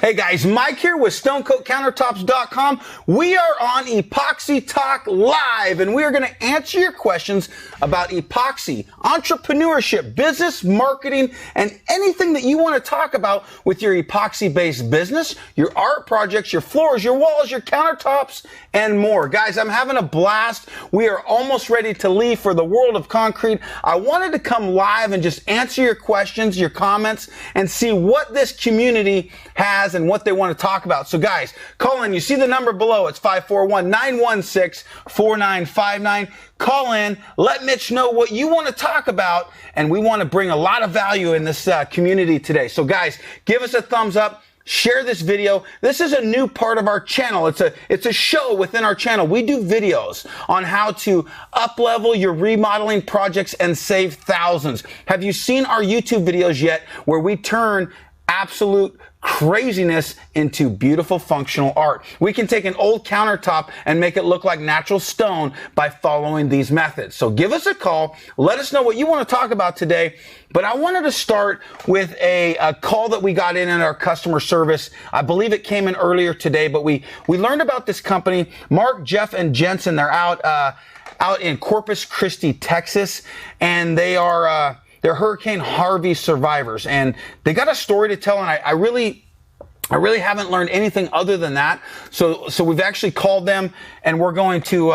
Hey guys, Mike here with StonecoatCountertops.com. We are on Epoxy Talk Live, and we are going to answer your questions about epoxy, entrepreneurship, business, marketing, and anything that you want to talk about with your epoxy-based business, your art projects, your floors, your walls, your countertops, and more. Guys, I'm having a blast. We are almost ready to leave for the world of concrete. I wanted to come live and just answer your questions, your comments, and see what this community has and what they want to talk about. So guys, call in. You see the number below. It's 541-916-4959. Call in. Let Mitch know what you want to talk about, and we want to bring a lot of value in this community today. So guys, give us a thumbs up. Share this video. This is a new part of our channel. It's a show within our channel. We do videos on how to up-level your remodeling projects and save thousands. Have you seen our YouTube videos yet where we turn absolute craziness into beautiful functional art? We can take an old countertop and make it look like natural stone by following these methods. So give us a call. Let us know what you want to talk about today. But I wanted to start with a call that we got in our customer service. I believe it came in earlier today, but we learned about this company, Mark, Jeff, and Jensen. They're out in Corpus Christi, Texas, and they're Hurricane Harvey survivors, and they got a story to tell, and I really haven't learned anything other than that. So we've actually called them, and we're going to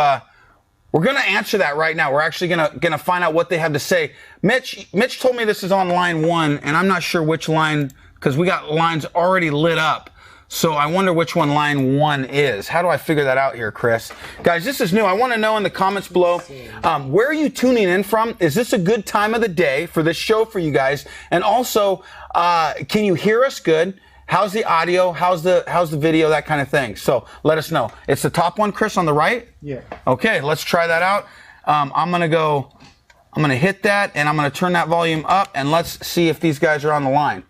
answer that right now. We're actually gonna find out what they have to say. Mitch told me this is on line 1, and I'm not sure which line, because we got lines already lit up. So I wonder which one line 1 is. How do I figure that out here, Chris? Guys, this is new. I want to know in the comments below, where are you tuning in from? Is this a good time of the day for this show for you guys? And also, can you hear us good? How's the audio? How's the video? That kind of thing. So let us know. It's the top one, Chris, on the right? Yeah. Okay, let's try that out. I'm going to hit that, and I'm going to turn that volume up, and let's see if these guys are on the line.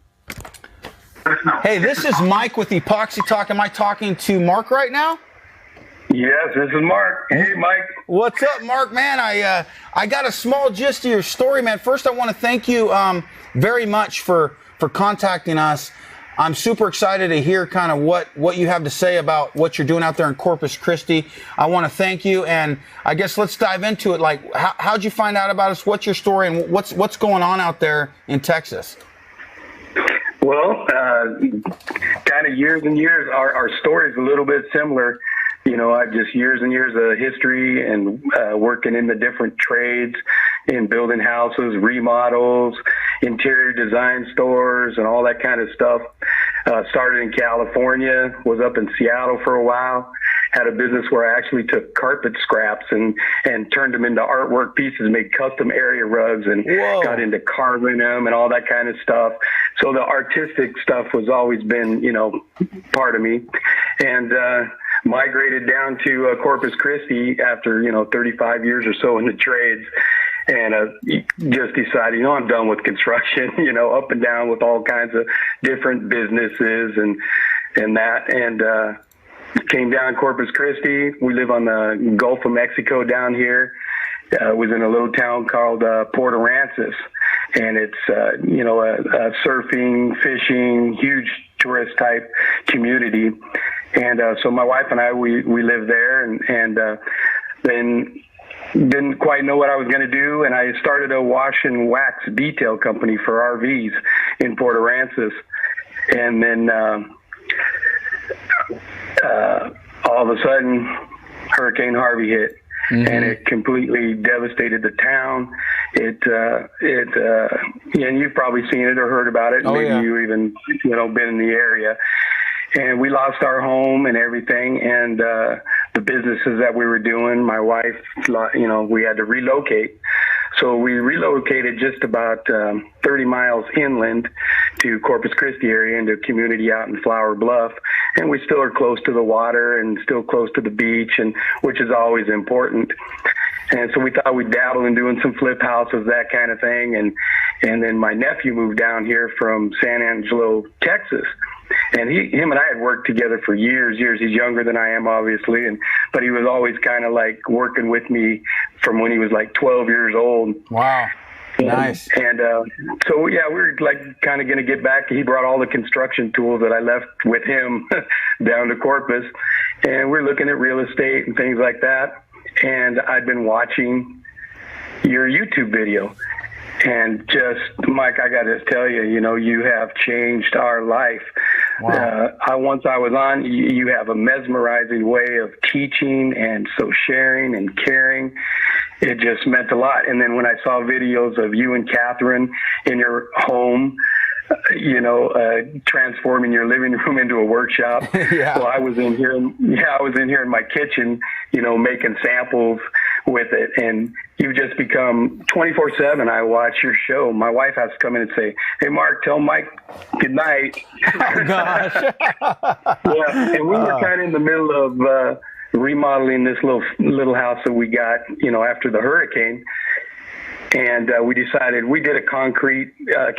Hey, this is Mike with Epoxy Talk. Am I talking to Mark right now? Yes, this is Mark. Hey, Mike. What's up, Mark? Man, I got a small gist of your story, man. First, I want to thank you very much for contacting us. I'm super excited to hear kind of what you have to say about what you're doing out there in Corpus Christi. I want to thank you, and I guess let's dive into it. Like, how'd you find out about us? What's your story, and what's going on out there in Texas? Well, kind of years and years, our story is a little bit similar. You know, I just years and years of history and working in the different trades in building houses, remodels, interior design stores, and all that kind of stuff. Started in California, was up in Seattle for a while. Had a business where I actually took carpet scraps and turned them into artwork pieces, made custom area rugs, and got into carving them and all that kind of stuff. So the artistic stuff was always been, you know, part of me. And migrated down to Corpus Christi after, 35 years or so in the trades. And just decided, I'm done with construction, up and down with all kinds of different businesses and that. And came down Corpus Christi. We live on the Gulf of Mexico down here. Was in a little town called Port Aransas. And it's, a surfing, fishing, huge tourist type community. And so my wife and I, we live there, and then didn't quite know what I was going to do. And I started a wash and wax detail company for RVs in Port Aransas. And then all of a sudden, Hurricane Harvey hit. Mm-hmm. And it completely devastated the town. And you've probably seen it or heard about it. Maybe you even, been in the area. And we lost our home and everything. And the businesses that we were doing, my wife, we had to relocate. So we relocated just about 30 miles inland to Corpus Christi area into a community out in Flower Bluff. And we still are close to the water and still close to the beach, and which is always important. And so we thought we'd dabble in doing some flip houses, that kind of thing. And then my nephew moved down here from San Angelo, Texas. And him and I had worked together for years. He's younger than I am, obviously, but he was always kind of like working with me from when he was like 12 years old. Wow. Nice. And so, yeah, we were like kind of going to get back. He brought all the construction tools that I left with him down to Corpus. And we're looking at real estate and things like that. And I'd been watching your YouTube video. And just, Mike, I got to tell you, you know, you have changed our life. Wow. Once I was on, you have a mesmerizing way of teaching and so sharing and caring. It just meant a lot. And then when I saw videos of you and Catherine in your home, you know, transforming your living room into a workshop. Yeah. Well, I was in here in my kitchen, you know, making samples with it. And you've just become 24/7. I watch your show. My wife has to come in and say, "Hey, Mark, tell Mike good night." Oh, gosh. Yeah. And we were kind of in the middle of remodeling this little house that we got, you know, after the hurricane. And we decided, we did a concrete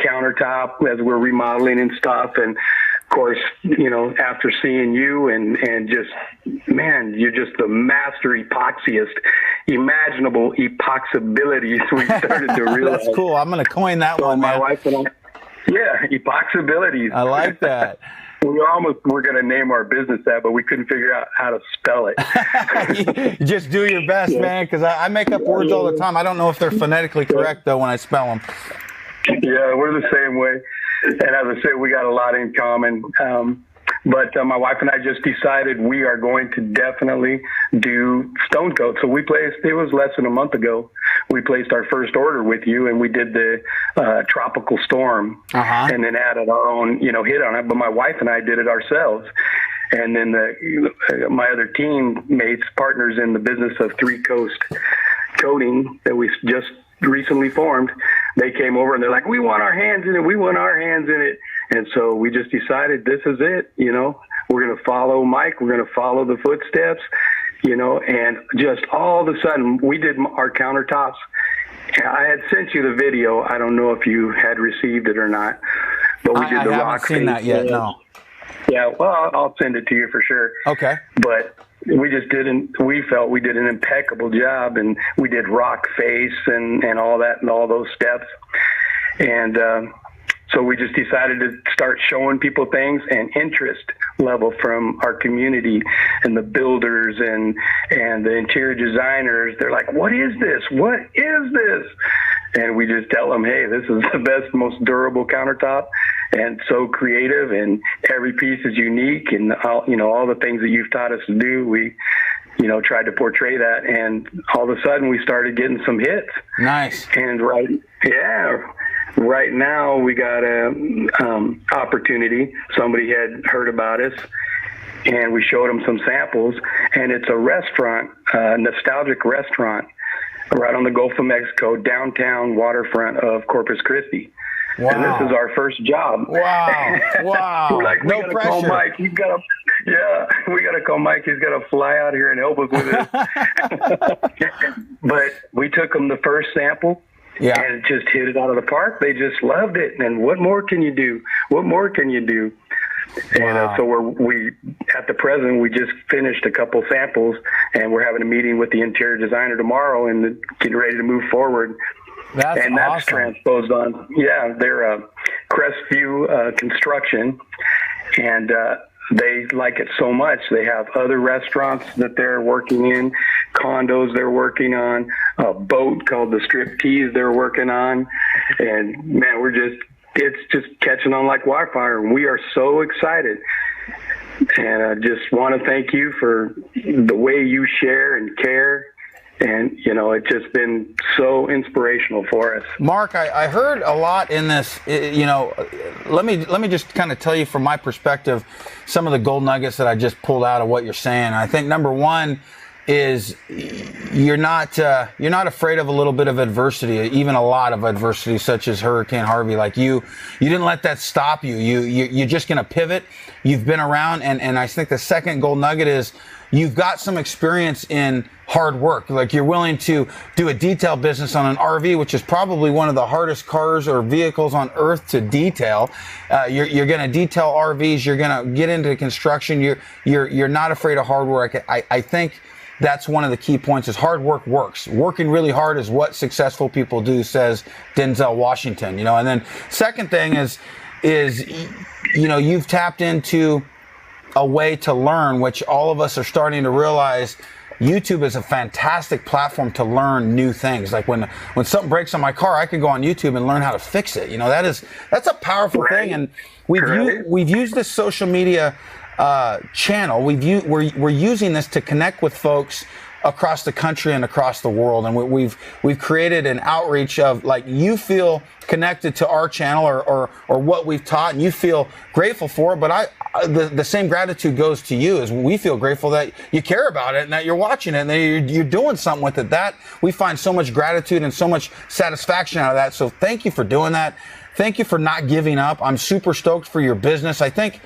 countertop as we're remodeling and stuff. And of course, you know, after seeing you and just, man, you're just the master epoxyist, imaginable epoxabilities we started to realize. That's cool. I'm going to coin that So one, my man. wife and I, yeah, epoxabilities. I like that. We almost were going to name our business that, but we couldn't figure out how to spell it. You just do your best, man, because I make up words all the time. I don't know if they're phonetically correct, though, when I spell them. Yeah, we're the same way. And as I said, we got a lot in common. But my wife and I just decided we are going to definitely do stone coat. So we placed, it was less than a month ago, we placed our first order with you, and we did the tropical storm, and then added our own, you know, hit on it. But my wife and I did it ourselves. And then my other teammates, partners in the business of Three Coast Coating that we just recently formed, they came over and they're like, "We want our hands in it. We want our hands in it." And so we just decided, this is it. You know, we're going to follow Mike. We're going to follow the footsteps, you know, and just all of a sudden we did our countertops. I had sent you the video. I don't know if you had received it or not, but we did the rock. I haven't seen that yet, no. Yeah, well, I'll send it to you for sure. Okay. But we just we felt we did an impeccable job, and we did rock face and all that and all those steps. And so we just decided to start showing people things, and interest level from our community and the builders and the interior designers. They're like, "What is this? What is this?" And we just tell them, "Hey, this is the best, most durable countertop, and so creative, and every piece is unique, and all, you know, all the things that you've taught us to do, we, you know, tried to portray that." And all of a sudden we started getting some hits. Nice. And right now we got a opportunity. Somebody had heard about us, and we showed them some samples, and it's a restaurant, nostalgic restaurant right on the Gulf of Mexico, downtown waterfront of Corpus Christi. Wow. And this is our first job. Wow. Wow. We're like, no we gotta pressure. call Mike. We gotta call Mike. He's got to fly out here and help us with it. But we took them the first sample. Yeah. And it just hit it out of the park. They just loved it. And what more can you do? What more can you do? Wow. And so we at the present, we just finished a couple samples, and we're having a meeting with the interior designer tomorrow, and getting ready to move forward. That's awesome. Transposed on. Yeah, they're Crestview Construction, and they like it so much. They have other restaurants that they're working in, condos they're working on, a boat called the Strip Tease they're working on, and man, it's just catching on like wildfire, and we are so excited. And I just want to thank you for the way you share and care. And, you know, it's just been so inspirational for us. Mark, I heard a lot in this, you know, let me just kind of tell you from my perspective some of the gold nuggets that I just pulled out of what you're saying. I think number one is you're not afraid of a little bit of adversity, even a lot of adversity, such as Hurricane Harvey. Like you didn't let that stop you. You're just going to pivot. You've been around. And I think the second gold nugget is you've got some experience in hard work. Like you're willing to do a detail business on an RV, which is probably one of the hardest cars or vehicles on earth to detail. You're going to detail RVs. You're going to get into construction. You're not afraid of hard work. I think that's one of the key points is hard work works. Working really hard is what successful people do, says Denzel Washington, you know. And then second thing is, you know, you've tapped into a way to learn, which all of us are starting to realize. YouTube is a fantastic platform to learn new things. Like when something breaks on my car, I can go on YouTube and learn how to fix it. You know, that's a powerful thing. And we've used this social media channel. We're using this to connect with folks across the country and across the world. And we've created an outreach of, like, you feel connected to our channel or what we've taught, and you feel grateful for it. But the same gratitude goes to you, as we feel grateful that you care about it and that you're watching it and that you're doing something with it. That we find so much gratitude and so much satisfaction out of that. So thank you for doing that. Thank you for not giving up. I'm super stoked for your business. I think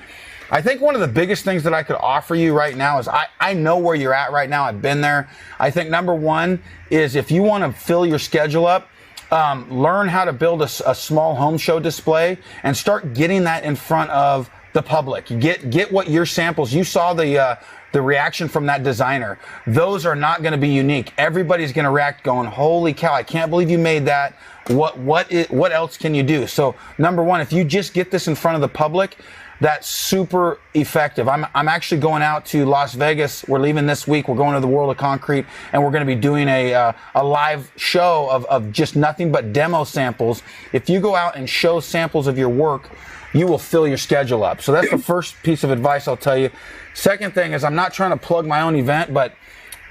one of the biggest things that I could offer you right now is I know where you're at right now. I've been there. I think number one is, if you want to fill your schedule up, learn how to build a small home show display and start getting that in front of the public. Get what your samples, you saw the reaction from that designer. Those are not going to be unique. Everybody's going to react going, holy cow, I can't believe you made that. What else can you do? So number one, if you just get this in front of the public, that's super effective. I'm actually going out to Las Vegas. We're leaving this week. We're going to the World of Concrete, and we're going to be doing a live show of just nothing but demo samples. If you go out and show samples of your work, you will fill your schedule up. So that's the first piece of advice I'll tell you. Second thing is, I'm not trying to plug my own event, but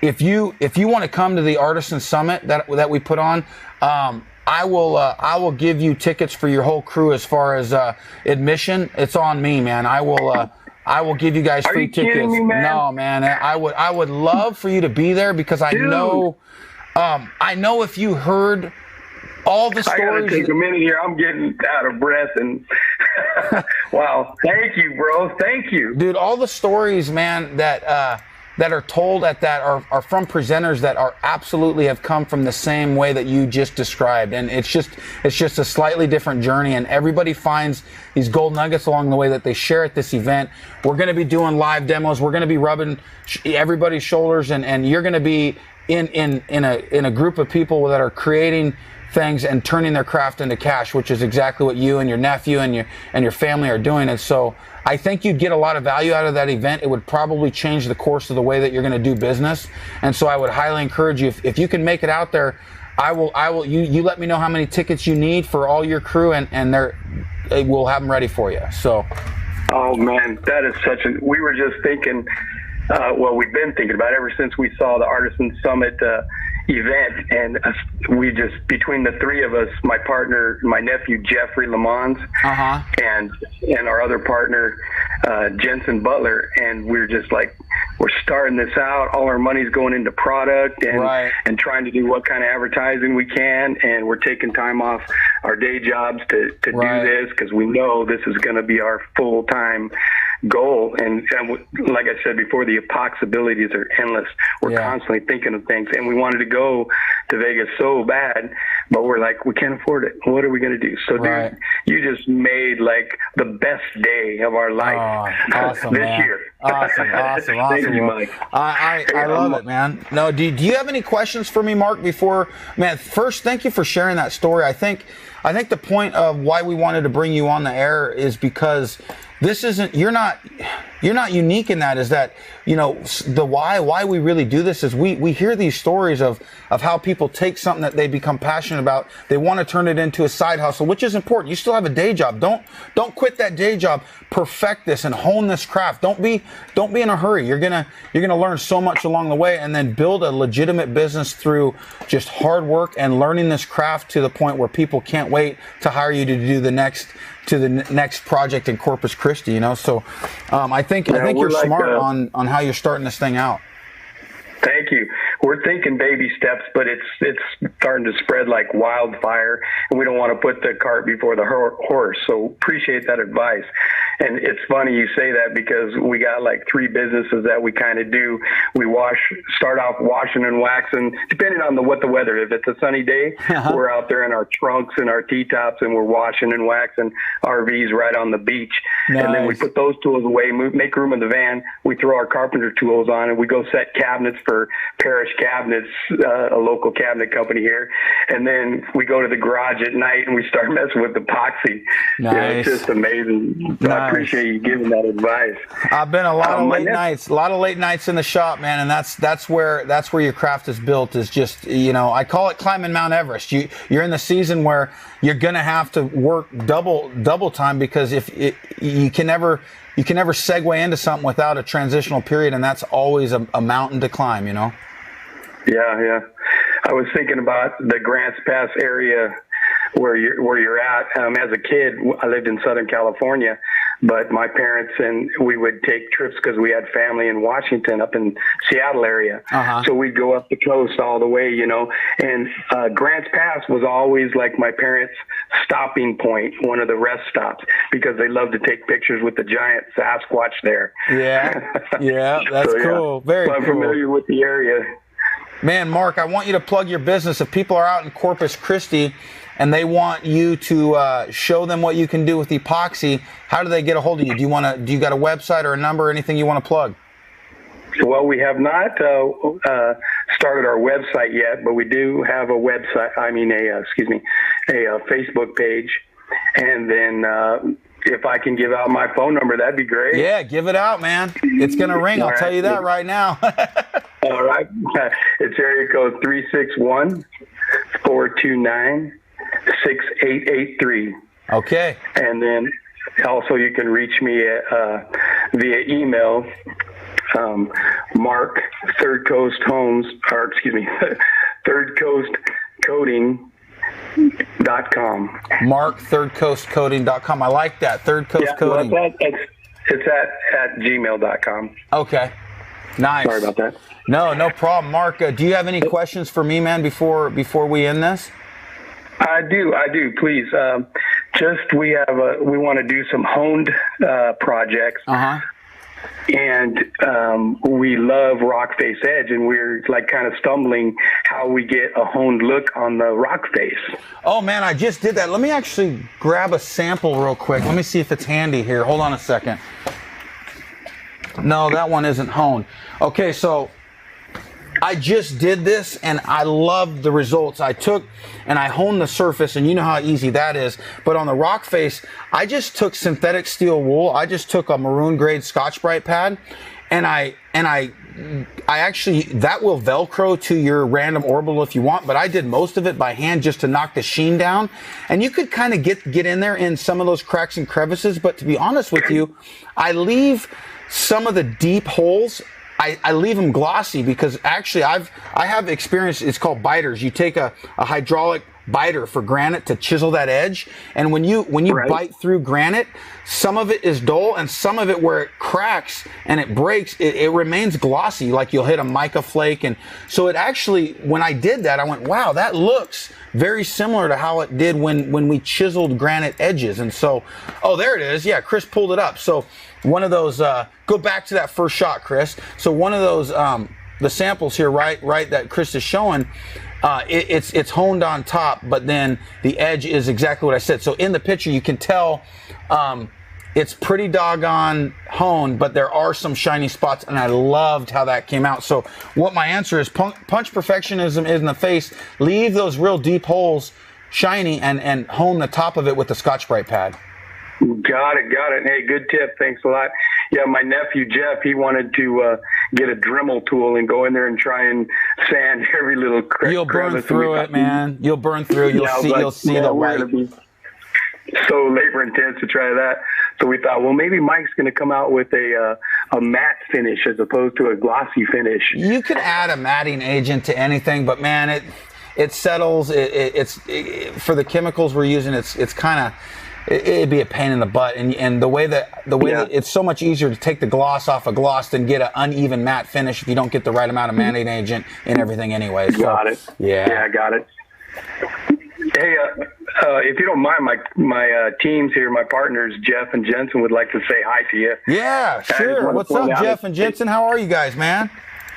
if you want to come to the Artisan Summit that we put on, I will give you tickets for your whole crew. As far as admission, it's on me, man. I will give you guys free tickets. Kidding me, man? No, man. I would love for you to be there, because I know if you heard all the stories. I gotta take a minute here. I'm getting out of breath and wow. Thank you, bro. Thank you, dude. All the stories, man, that are told at that are from presenters that are absolutely have come from the same way that you just described. And it's just a slightly different journey, and everybody finds these gold nuggets along the way that they share at this event. We're going to be doing live demos. We're going to be rubbing everybody's shoulders, and you're going to be in a group of people that are creating things and turning their craft into cash, which is exactly what you and your nephew and your family are doing. And so I think you'd get a lot of value out of that event. It would probably change the course of the way that you're going to do business. And so I would highly encourage you, if you can make it out there, you let me know how many tickets you need for all your crew, and we'll have them ready for you. So. Oh man, that is we were just thinking, we've been thinking about it ever since we saw the Artisan Summit event, and we just, between the three of us, my partner, my nephew Jeffrey Lamons, and our other partner Jensen Butler, and we're just like, we're starting this out. All our money's going into product and trying to do what kind of advertising we can, and we're taking time off our day jobs to do this, because we know this is going to be our full-time goal. And like I said before, the possibilities are endless. We're constantly thinking of things, and we wanted to go to Vegas so bad, but we're like, we can't afford it. What are we going to do? So dude, you just made like the best day of our life awesome, this man. year. Awesome. Thank you, Mike. I love it, man. No, do you have any questions for me, Mark, before, man? First, thank you for sharing that story. I think the point of why we wanted to bring you on the air is because this isn't, you're not unique in that, is that, you know, the why we really do this is we hear these stories of how people take something that they become passionate about, they want to turn it into a side hustle, which is important. You still have a day job. Don't quit that day job. Perfect this and hone this craft. Don't be in a hurry. You're gonna learn so much along the way, and then build a legitimate business through just hard work and learning this craft to the point where people can't wait to hire you to do the next project in Corpus Christi, you know. So I think you're like smart on how you're starting this thing out. Thank you. We're thinking baby steps, but it's starting to spread like wildfire, and we don't want to put the cart before the horse. So appreciate that advice. And it's funny you say that because we got like 3 businesses that we kind of do. We start off washing and waxing, depending on what the weather. If it's a sunny day, we're out there in our trunks and our T-tops, and we're washing and waxing RVs right on the beach. Nice. And then we put those tools away, make room in the van. We throw our carpenter tools on, and we go set cabinets for Parish Cabinets, a local cabinet company here. And then we go to the garage at night and we start messing with epoxy. Nice. Yeah, it's just amazing. So I appreciate you giving that advice. I've been a lot of late nights in the shop, man, and that's where your craft is built. Is just, I call it climbing Mount Everest. You're in the season where you're gonna have to work double time, because you can never segue into something without a transitional period, and that's always a mountain to climb. Yeah. I was thinking about the Grants Pass area where you're at. As a kid, I lived in Southern California, but my parents and we would take trips because we had family in Washington, up in Seattle area. So we'd go up the coast all the way, and Grants Pass was always like my parents' stopping point, one of the rest stops, because they loved to take pictures with the giant Sasquatch there. Yeah, that's so, cool. Very cool. I'm familiar with the area. Man, Mark, I want you to plug your business. If people are out in Corpus Christi and they want you to show them what you can do with epoxy, how do they get a hold of you? Do you got a website or a number or anything you want to plug? Well, we have not started our website yet, but we do have a website. A Facebook page, and then if I can give out my phone number, that'd be great. Yeah, give it out, man. It's gonna ring. I'll tell you that right now. All right, it's area code 361-429-6883. Okay. And then also you can reach me via email. Mark Third Coast Homes, Third Coast Coating.com. Mark thirdcoastcoating.com. I like that. Third Coast Coating. Well, it's at gmail.com. Okay. Nice. Sorry about that. No problem. Mark, do you have any questions for me, man, before we end this? I do. Please. We want to do some honed projects. And we love rock face edge, and we're like kind of stumbling how we get a honed look on the rock face. Oh man, I just did that. Let me actually grab a sample real quick. Let me see if it's handy here. Hold on a second. No, that one isn't honed. Okay, so I just did this and I loved the results. I took and I honed the surface, and you know how easy that is. But on the rock face, I just took synthetic steel wool. I just took a maroon grade Scotch-Brite pad, and I actually, that will Velcro to your random orbital if you want, but I did most of it by hand just to knock the sheen down. And you could kind of get in there in some of those cracks and crevices, but to be honest with you, I leave some of the deep holes, I leave them glossy, because actually I have experience. It's called biters. You take a hydraulic biter for granite to chisel that edge, and when you bite through granite, some of it is dull, and some of it, where it cracks and it breaks, it remains glossy, like you'll hit a mica flake. And so it actually, when I did that, I went, wow, that looks very similar to how it did when we chiseled granite edges. And so, oh, there it is. Yeah, Chris pulled it up. So one of those, go back to that first shot, Chris. So one of those, the samples here, right, that Chris is showing, it's honed on top, but then the edge is exactly what I said. So in the picture, you can tell it's pretty doggone honed, but there are some shiny spots, and I loved how that came out. So what my answer is, punch perfectionism is in the face. Leave those real deep holes shiny, and hone the top of it with the Scotch-Brite pad. Got it. Hey, good tip. Thanks a lot. Yeah, my nephew Jeff, he wanted to get a Dremel tool and go in there and try and sand every little crevice. You'll burn through it, man. You'll burn through. You'll see the white. So labor intense to try that. So we thought, well, maybe Mike's going to come out with a matte finish as opposed to a glossy finish. You can add a matting agent to anything, but man, it settles. It's for the chemicals we're using. It's kind of. It'd be a pain in the butt, and the way that it's so much easier to take the gloss off a gloss than get an uneven matte finish if you don't get the right amount of matting agent and everything anyway. So, got it. Yeah, got it. Hey, if you don't mind, my teams here, my partners, Jeff and Jensen, would like to say hi to you. Yeah, sure. What's up, Jeff and Jensen? How are you guys, man?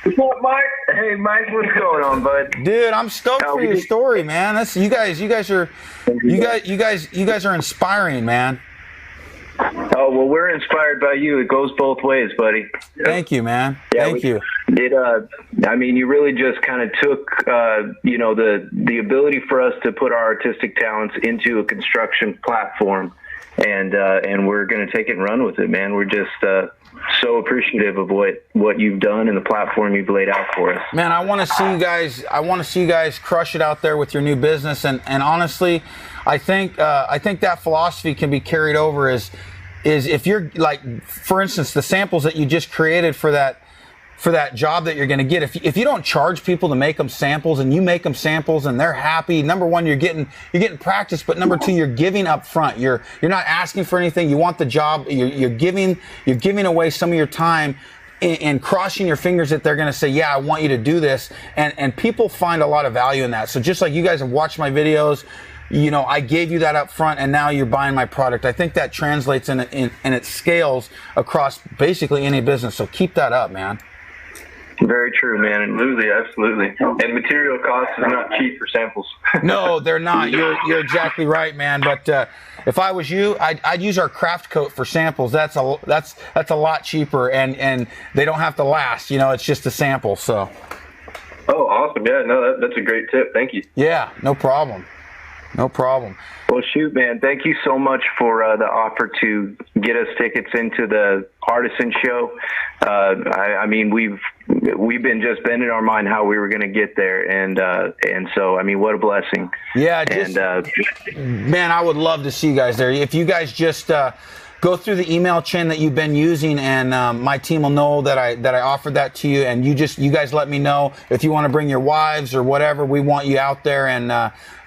What's up, Mike? Hey, Mike, what's going on, bud? Dude, I'm stoked for your story, man. That's you guys are inspiring, man. Oh, well, we're inspired by you. It goes both ways, buddy. Thank you, man. Thank you. I mean, you really just kind of took, the ability for us to put our artistic talents into a construction platform, and we're going to take it and run with it, man. We're just so appreciative of what you've done and the platform you've laid out for us. Man, I want to see you guys. I want to see you guys crush it out there with your new business. And honestly, I think that philosophy can be carried over. Is if you're like, for instance, the samples that you just created for that job that you're going to get, if you don't charge people to make them samples, and you make them samples and they're happy, number one, you're getting practice, but number two, you're giving up front. You're not asking for anything. You want the job. You're giving away some of your time and crossing your fingers that they're going to say, yeah, I want you to do this. And people find a lot of value in that. So just like you guys have watched my videos, you know, I gave you that up front, and now you're buying my product. I think that translates and it scales across basically any business. So keep that up, man. Very true, man. Absolutely. And material cost is not cheap for samples. No, they're not. You're exactly right, man. But if I was you, I'd use our craft coat for samples. That's a lot cheaper, and they don't have to last. You know, it's just a sample. So. Oh, awesome! Yeah, no, that's a great tip. Thank you. Yeah, no problem. No problem. Well, shoot, man, thank you so much for the offer to get us tickets into the Artisan Show. I mean, we've been just bending our mind how we were going to get there, and so, I mean, what a blessing. Yeah, man, I would love to see you guys there. If you guys just go through the email chain that you've been using, and my team will know that I offered that to you, and you guys let me know if you want to bring your wives or whatever. We want you out there, and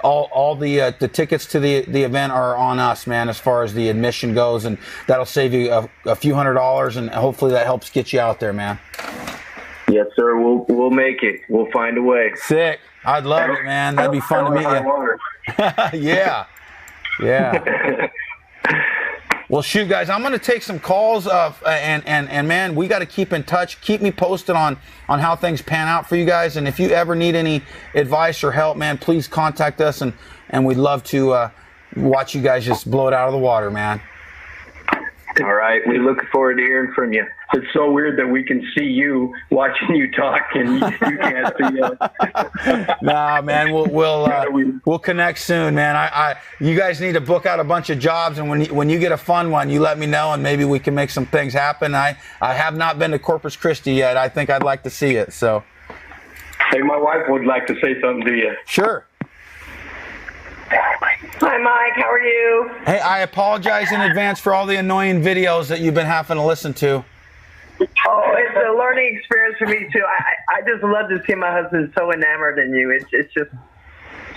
all the tickets to the event are on us, man, as far as the admission goes, and that'll save you a few $100s, and hopefully that helps get you out there, man. Yes, sir. We'll make it. We'll find a way. Sick. I'd love it, man. That'd be fun to meet you. Yeah. Well, shoot, guys, I'm going to take some calls, and man, we got to keep in touch. Keep me posted on how things pan out for you guys. And if you ever need any advice or help, man, please contact us, and we'd love to watch you guys just blow it out of the water, man. All right. We look forward to hearing from you. It's so weird that we can see you watching you talk, and you can't see us. Nah, man, we'll connect soon, man. You guys need to book out a bunch of jobs, and when you get a fun one, you let me know, and maybe we can make some things happen. I have not been to Corpus Christi yet. I think I'd like to see it. So. Hey, my wife would like to say something to you. Sure. Hi, Mike. How are you? Hey, I apologize in advance for all the annoying videos that you've been having to listen to. Oh, it's a learning experience for me too. I just love to see my husband so enamored in you. It's just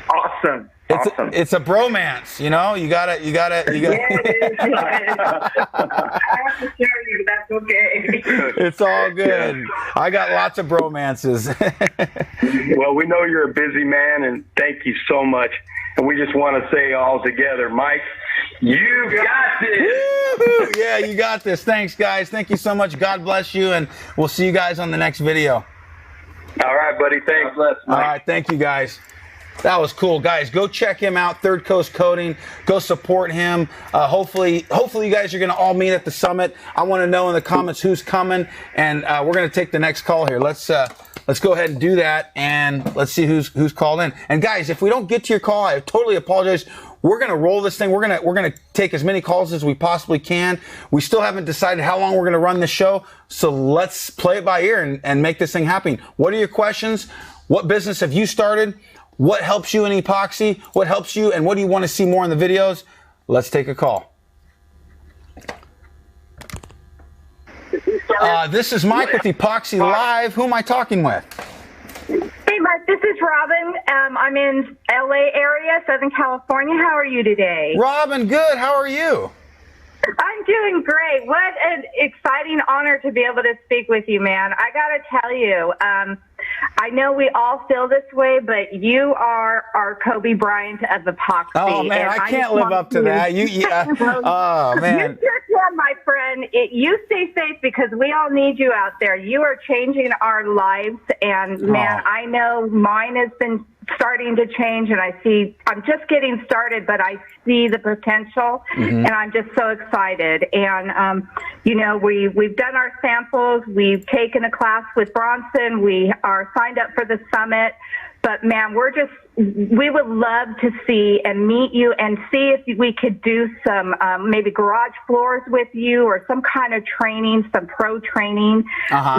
awesome. Awesome. It's a bromance, you know. You gotta. Yeah, it is. I have to share you, but that's okay. It's all good. I got lots of bromances. Well, we know you're a busy man, and thank you so much. And we just want to say all together, Mike, you got this. Woo-hoo. Yeah, you got this. Thanks, guys. Thank you so much. God bless you, and we'll see you guys on the next video. All right, buddy. Thanks. All right, thank you, guys. That was cool, guys. Go check him out, Third Coast Coating. Go support him. Hopefully you guys are going to all meet at the summit. I want to know in the comments who's coming, and we're going to take the next call here. Let's go ahead and do that, and let's see who's called in. And guys, if we don't get to your call, I totally apologize. We're going to roll this thing. We're going to take as many calls as we possibly can. We still haven't decided how long we're going to run this show, so let's play it by ear and make this thing happen. What are your questions? What business have you started? What helps you in epoxy? What helps you, and what do you want to see more in the videos? Let's take a call. This is Mike with Epoxy Live. Who am I talking with? Hey, Mike, this is Robin. I'm in LA area, Southern California. How are you today? Robin, good. How are you? I'm doing great. What an exciting honor to be able to speak with you, man. I got to tell you, I know we all feel this way, but you are our Kobe Bryant of epoxy. Oh man, I can't live up to that. Oh man. You sure can, my friend. You stay safe because we all need you out there. You are changing our lives, and man, I know mine has been starting to change, and I'm just getting started, but I see the potential, and I'm just so excited. And we've done our samples, we've taken a class with Bronson, we are signed up for the summit, but man, we would love to see and meet you and see if we could do some maybe garage floors with you or some kind of training, some pro training.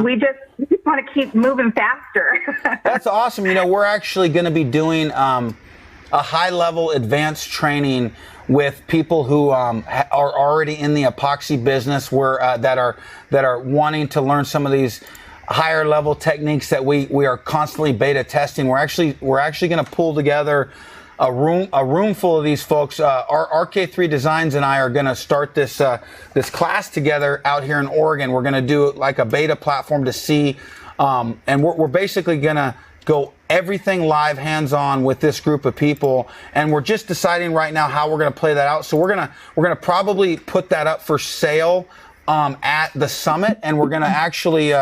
We just want to keep moving faster. That's awesome. We're actually going to be doing a high-level advanced training with people who are already in the epoxy business, that are wanting to learn some of these higher level techniques that we are constantly beta testing. We're actually going to pull together a room full of these folks. Our RK3 Designs and I are going to start this class together out here in Oregon. We're going to do like a beta platform to see, and we're basically going to go everything live, hands-on with this group of people, and we're just deciding right now how we're going to play that out. So we're gonna probably put that up for sale at the summit, and we're gonna actually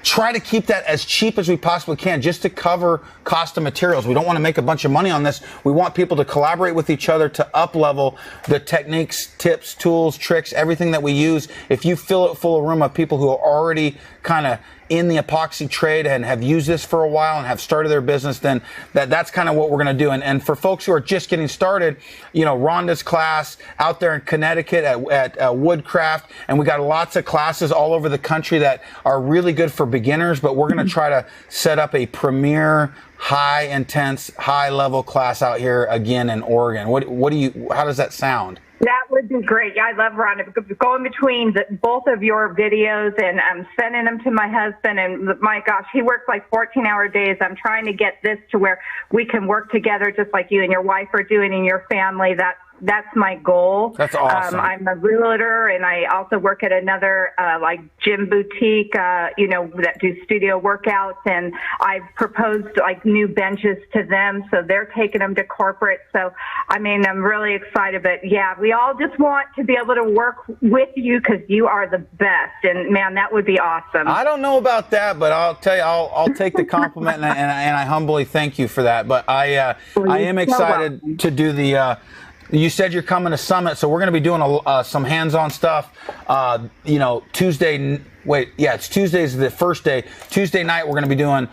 try to keep that as cheap as we possibly can, just to cover cost of materials. We don't want to make a bunch of money on this. We want people to collaborate with each other to up-level the techniques, tips, tools, tricks, everything that we use. If you fill it full of room of people who are already kind of in the epoxy trade and have used this for a while and have started their business, then that's kind of what we're going to do. And for folks who are just getting started, Rhonda's class out there in Connecticut at Woodcraft, and we got lots of classes all over the country that are really good for beginners, but we're going to try to set up a premier, high intense, high level class out here again in Oregon. How does that sound? That would be great. Yeah, I love Rhonda. Going between both of your videos, and I'm sending them to my husband, and my gosh, he works like 14-hour days. I'm trying to get this to where we can work together just like you and your wife are doing in your family. That's my goal. That's awesome. I'm a realtor, and I also work at another like gym boutique, that do studio workouts, and I've proposed like new benches to them, so they're taking them to corporate. So, I'm really excited. But yeah, we all just want to be able to work with you because you are the best, and man, that would be awesome. I don't know about that, but I'll tell you, I'll take the compliment, and I humbly thank you for that. But I am excited to do the. You said you're coming to Summit, so we're going to be doing some hands-on stuff. Tuesday. It's Tuesday's the first day. Tuesday night we're going to be doing.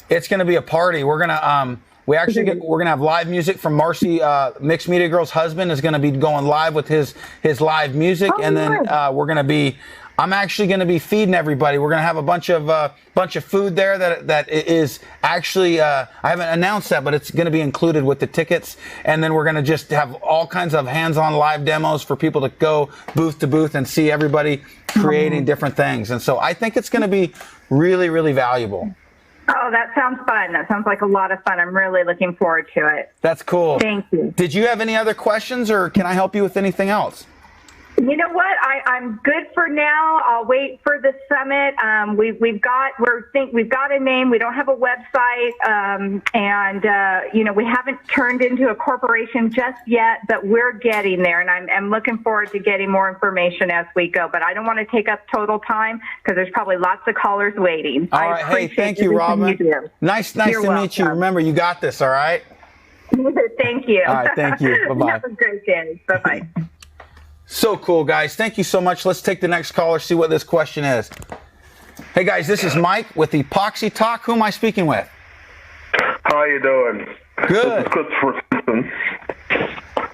It's going to be a party. We're going to we're going to have live music from Marcy. Mixed Media Girl's husband is going to be going live with his live music, and then we're going to be. I'm actually going to be feeding everybody. We're going to have a bunch of food there that is actually I haven't announced that, but it's going to be included with the tickets. And then we're going to just have all kinds of hands-on live demos for people to go booth to booth and see everybody creating different things. And so I think it's going to be really, really valuable. Oh, that sounds fun. That sounds like a lot of fun. I'm really looking forward to it. That's cool. Thank you. Did you have any other questions, or can I help you with anything else? You know what? I'm good for now. I'll wait for the summit. We've got a name. We don't have a website, and we haven't turned into a corporation just yet, but we're getting there, and I'm looking forward to getting more information as we go. But I don't want to take up total time because there's probably lots of callers waiting. All right. Hey, thank you, Robin. Nice to meet you. Remember, you got this. All right. Thank you. All right. Thank you. Bye-bye. Have a great day. Bye-bye. So cool, guys. Thank you so much. Let's take the next caller, see what this question is. Hey, guys, this is Mike with Epoxy Talk. Who am I speaking with? How you doing? Good. This is Christopher Simpson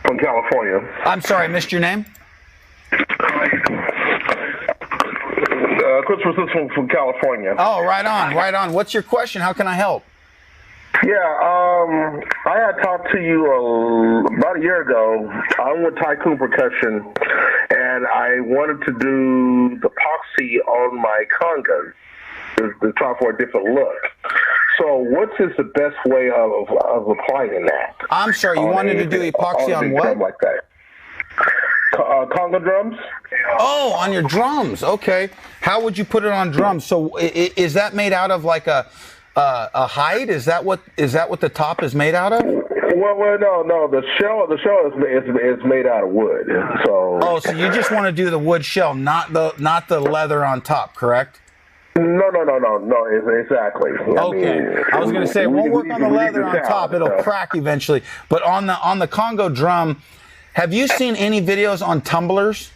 from California. I'm sorry, I missed your name? Christopher Simpson from California. Oh, right on. What's your question? How can I help? Yeah, I had talked to you about a year ago. I'm with Tycoon Percussion, and I wanted to do the epoxy on my congas to try for a different look. So what is the best way of applying that? I'm sorry, you wanted to do epoxy on what? Like that. Conga drums. Oh, on your drums. Okay. How would you put it on drums? So is that made out of like a hide? Is that what the top is made out of? Well, no. The shell is made out of wood. So. So you just want to do the wood shell, not the leather on top, correct? No, exactly. Okay. I was going to say, it won't work on the leather on top. It'll crack eventually. But on the Congo drum, have you seen any videos on tumblers?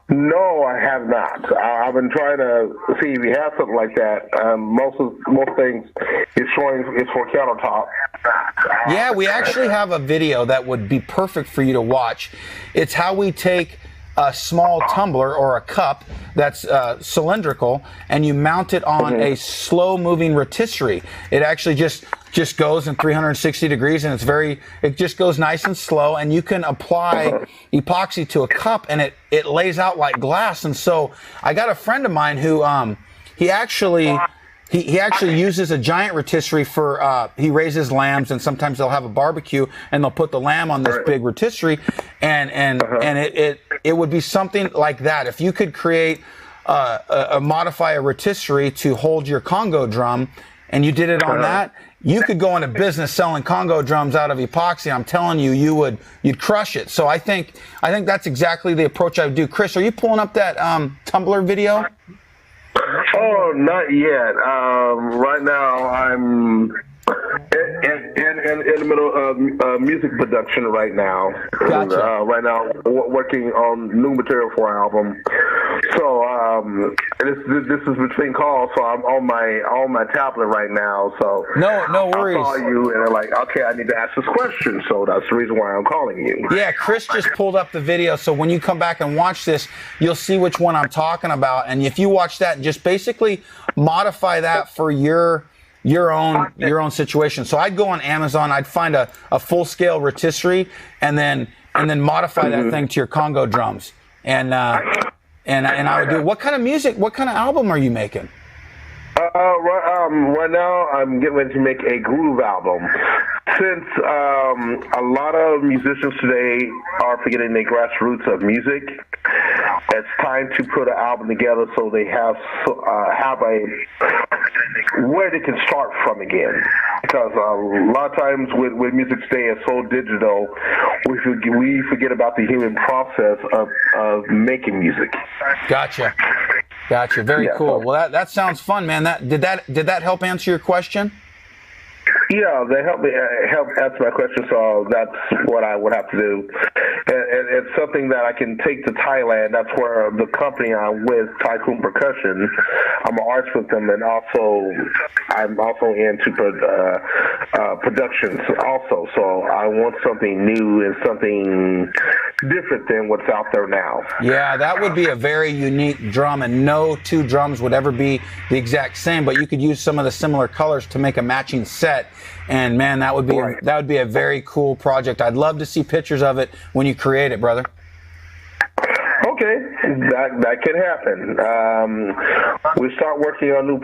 No, I have not. I've been trying to see if you have something like that. Most things it's for countertop. Yeah, we actually have a video that would be perfect for you to watch. It's how we take a small tumbler or a cup that's cylindrical, and you mount it on a slow-moving rotisserie. It actually just goes in 360 degrees, and it just goes nice and slow, and you can apply epoxy to a cup, and it lays out like glass. And so I got a friend of mine who he actually uses a giant rotisserie for he raises lambs, and sometimes they'll have a barbecue and they'll put the lamb on this big rotisserie, and it would be something like that. If you could create modify a rotisserie to hold your Congo drum, and you did it on that, you could go into business selling Congo drums out of epoxy. I'm telling you, you'd crush it. So I think that's exactly the approach I would do. Chris, are you pulling up that Tumbler video? Oh, not yet. Right now, I'm in the middle of music production right now. Gotcha. Right now, working on new material for our album. So this is between calls, so I'm on my tablet right now. So no worries. I'll call you and they're like, okay, I need to ask this question. So that's the reason why I'm calling you. Yeah, Chris just pulled up the video, so when you come back and watch this, you'll see which one I'm talking about. And if you watch that and just basically modify that for your own situation. So I'd go on Amazon, I'd find a full-scale rotisserie, and then modify that thing to your Congo drums. And I would do, what kind of music, what kind of album are you making? Right now, I'm getting ready to make a groove album. Since a lot of musicians today are forgetting the grassroots of music, it's time to put an album together so they have a where they can start from again. Because a lot of times with music today is so digital, we forget about the human process of making music. Gotcha. Very cool. Well, that sounds fun, man. Did that help answer your question? Yeah, they help answer my question, so that's what I would have to do. And it's something that I can take to Thailand. That's where the company I'm with, Tycoon Percussion, I'm an artist with them, and I'm also into productions also. So I want something new and something different than what's out there now. Yeah, that would be a very unique drum, and no two drums would ever be the exact same, but you could use some of the similar colors to make a matching set. And man, that would be a very cool project. I'd love to see pictures of it when you create it, brother. Okay, that could happen. We start working on new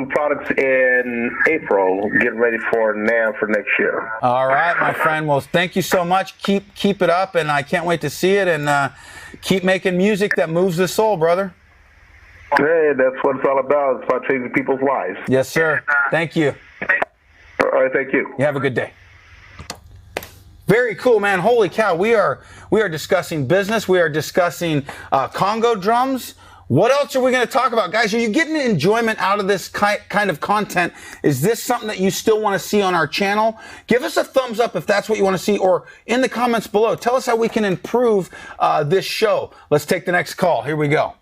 products in April, getting ready for NAMM for next year. All right, my friend. Well, thank you so much. Keep it up, and I can't wait to see it. And keep making music that moves the soul, brother. Hey, that's what it's all about. It's about changing people's lives. Yes, sir. Thank you. All right, thank you. You have a good day. Very cool, man. Holy cow. We are discussing business. We are discussing Congo drums. What else are we going to talk about? Guys, are you getting enjoyment out of this kind of content? Is this something that you still want to see on our channel? Give us a thumbs up if that's what you want to see, or in the comments below, tell us how we can improve this show. Let's take the next call. Here we go.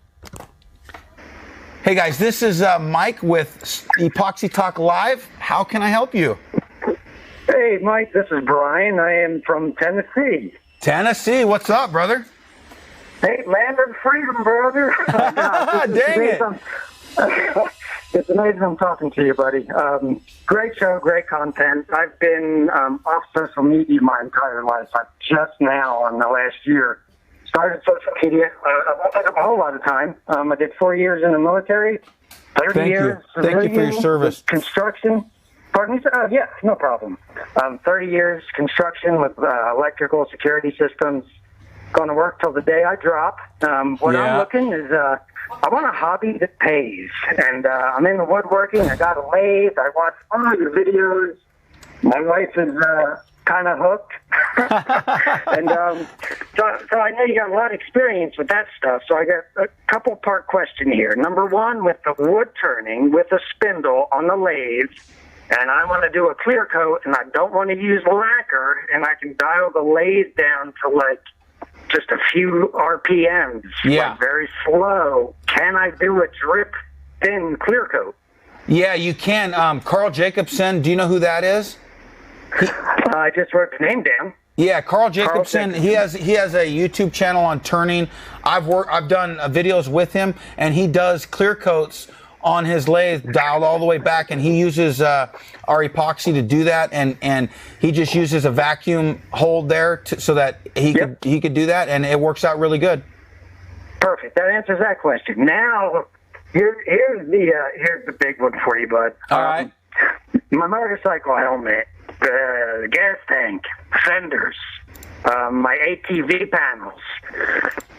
Hey guys, this is Mike with Epoxy Talk Live. How can I help you? Hey Mike, this is Brian. I am from Tennessee. Tennessee, what's up, brother? Hey, land of freedom, brother. Dang it. It's amazing I'm talking to you, buddy. Great show, great content. I've been off social media my entire life. I've just now, in the last year, started social media. I won't take up a whole lot of time. I did 4 years in the military, 30 years. Thank you for your service. Construction. Pardon me? Yeah, no problem. 30 years construction with electrical security systems. going to work till the day I drop. What Yeah. I'm looking is, I want a hobby that pays. And I'm in the woodworking. I got a lathe. I watch all your videos. My wife is kind of hooked. And so I know you got a lot of experience with that stuff. So I got a couple part question here. Number one, with the wood turning with a spindle on the lathe, and I want to do a clear coat, and I don't want to use lacquer, and I can dial the lathe down to like just a few RPMs, like very slow. Can I do a drip thin clear coat? Yeah, you can. Carl Jacobson, do you know who that is? I just wrote the name down. Yeah, Carl Jacobson. He has a YouTube channel on turning. I've done videos with him, and he does clear coats on his lathe, dialed all the way back, and he uses our epoxy to do that, and he just uses a vacuum hold there so that he could do that, and it works out really good. Perfect. That answers that question. Now, here's the big one for you, bud. All right. My motorcycle helmet, the gas tank, fenders, my ATV panels.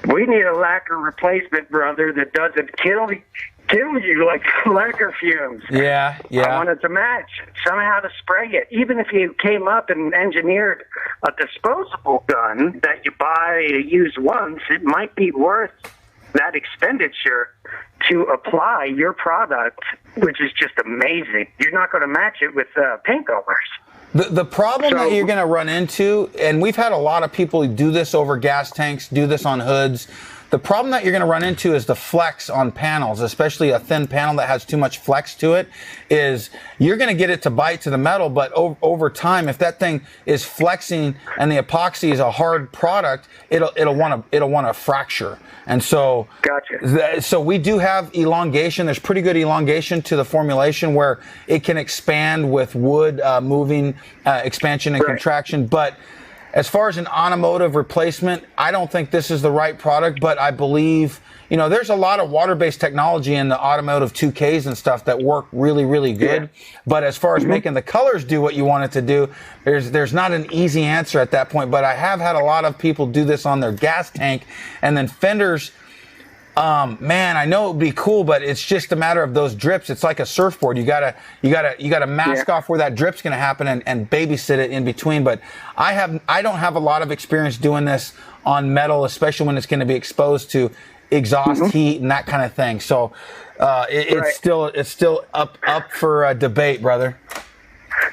We need a lacquer replacement, brother, that doesn't kill you like lacquer fumes. Yeah. I wanted to match somehow to spray it. Even if you came up and engineered a disposable gun that you buy to use once, it might be worth that expenditure to apply your product, which is just amazing. You're not going to match it with paint colors. The problem that you're going to run into, and we've had a lot of people do this over gas tanks, do this on hoods. The problem that you're going to run into is the flex on panels, especially a thin panel that has too much flex to it, is you're going to get it to bite to the metal, but over time, if that thing is flexing and the epoxy is a hard product, it'll want to fracture. And so, gotcha. So we do have elongation. There's pretty good elongation to the formulation where it can expand with wood moving, expansion and contraction, but as far as an automotive replacement, I don't think this is the right product, but I believe, there's a lot of water-based technology in the automotive 2Ks and stuff that work really, really good. Yeah. But as far as making the colors do what you want it to do, there's not an easy answer at that point. But I have had a lot of people do this on their gas tank, and then fenders. Man, I know it would be cool, but it's just a matter of those drips. It's like a surfboard. You gotta mask off where that drip's gonna happen and babysit it in between. But I don't have a lot of experience doing this on metal, especially when it's gonna be exposed to exhaust heat and that kind of thing. So it's still up for debate, brother.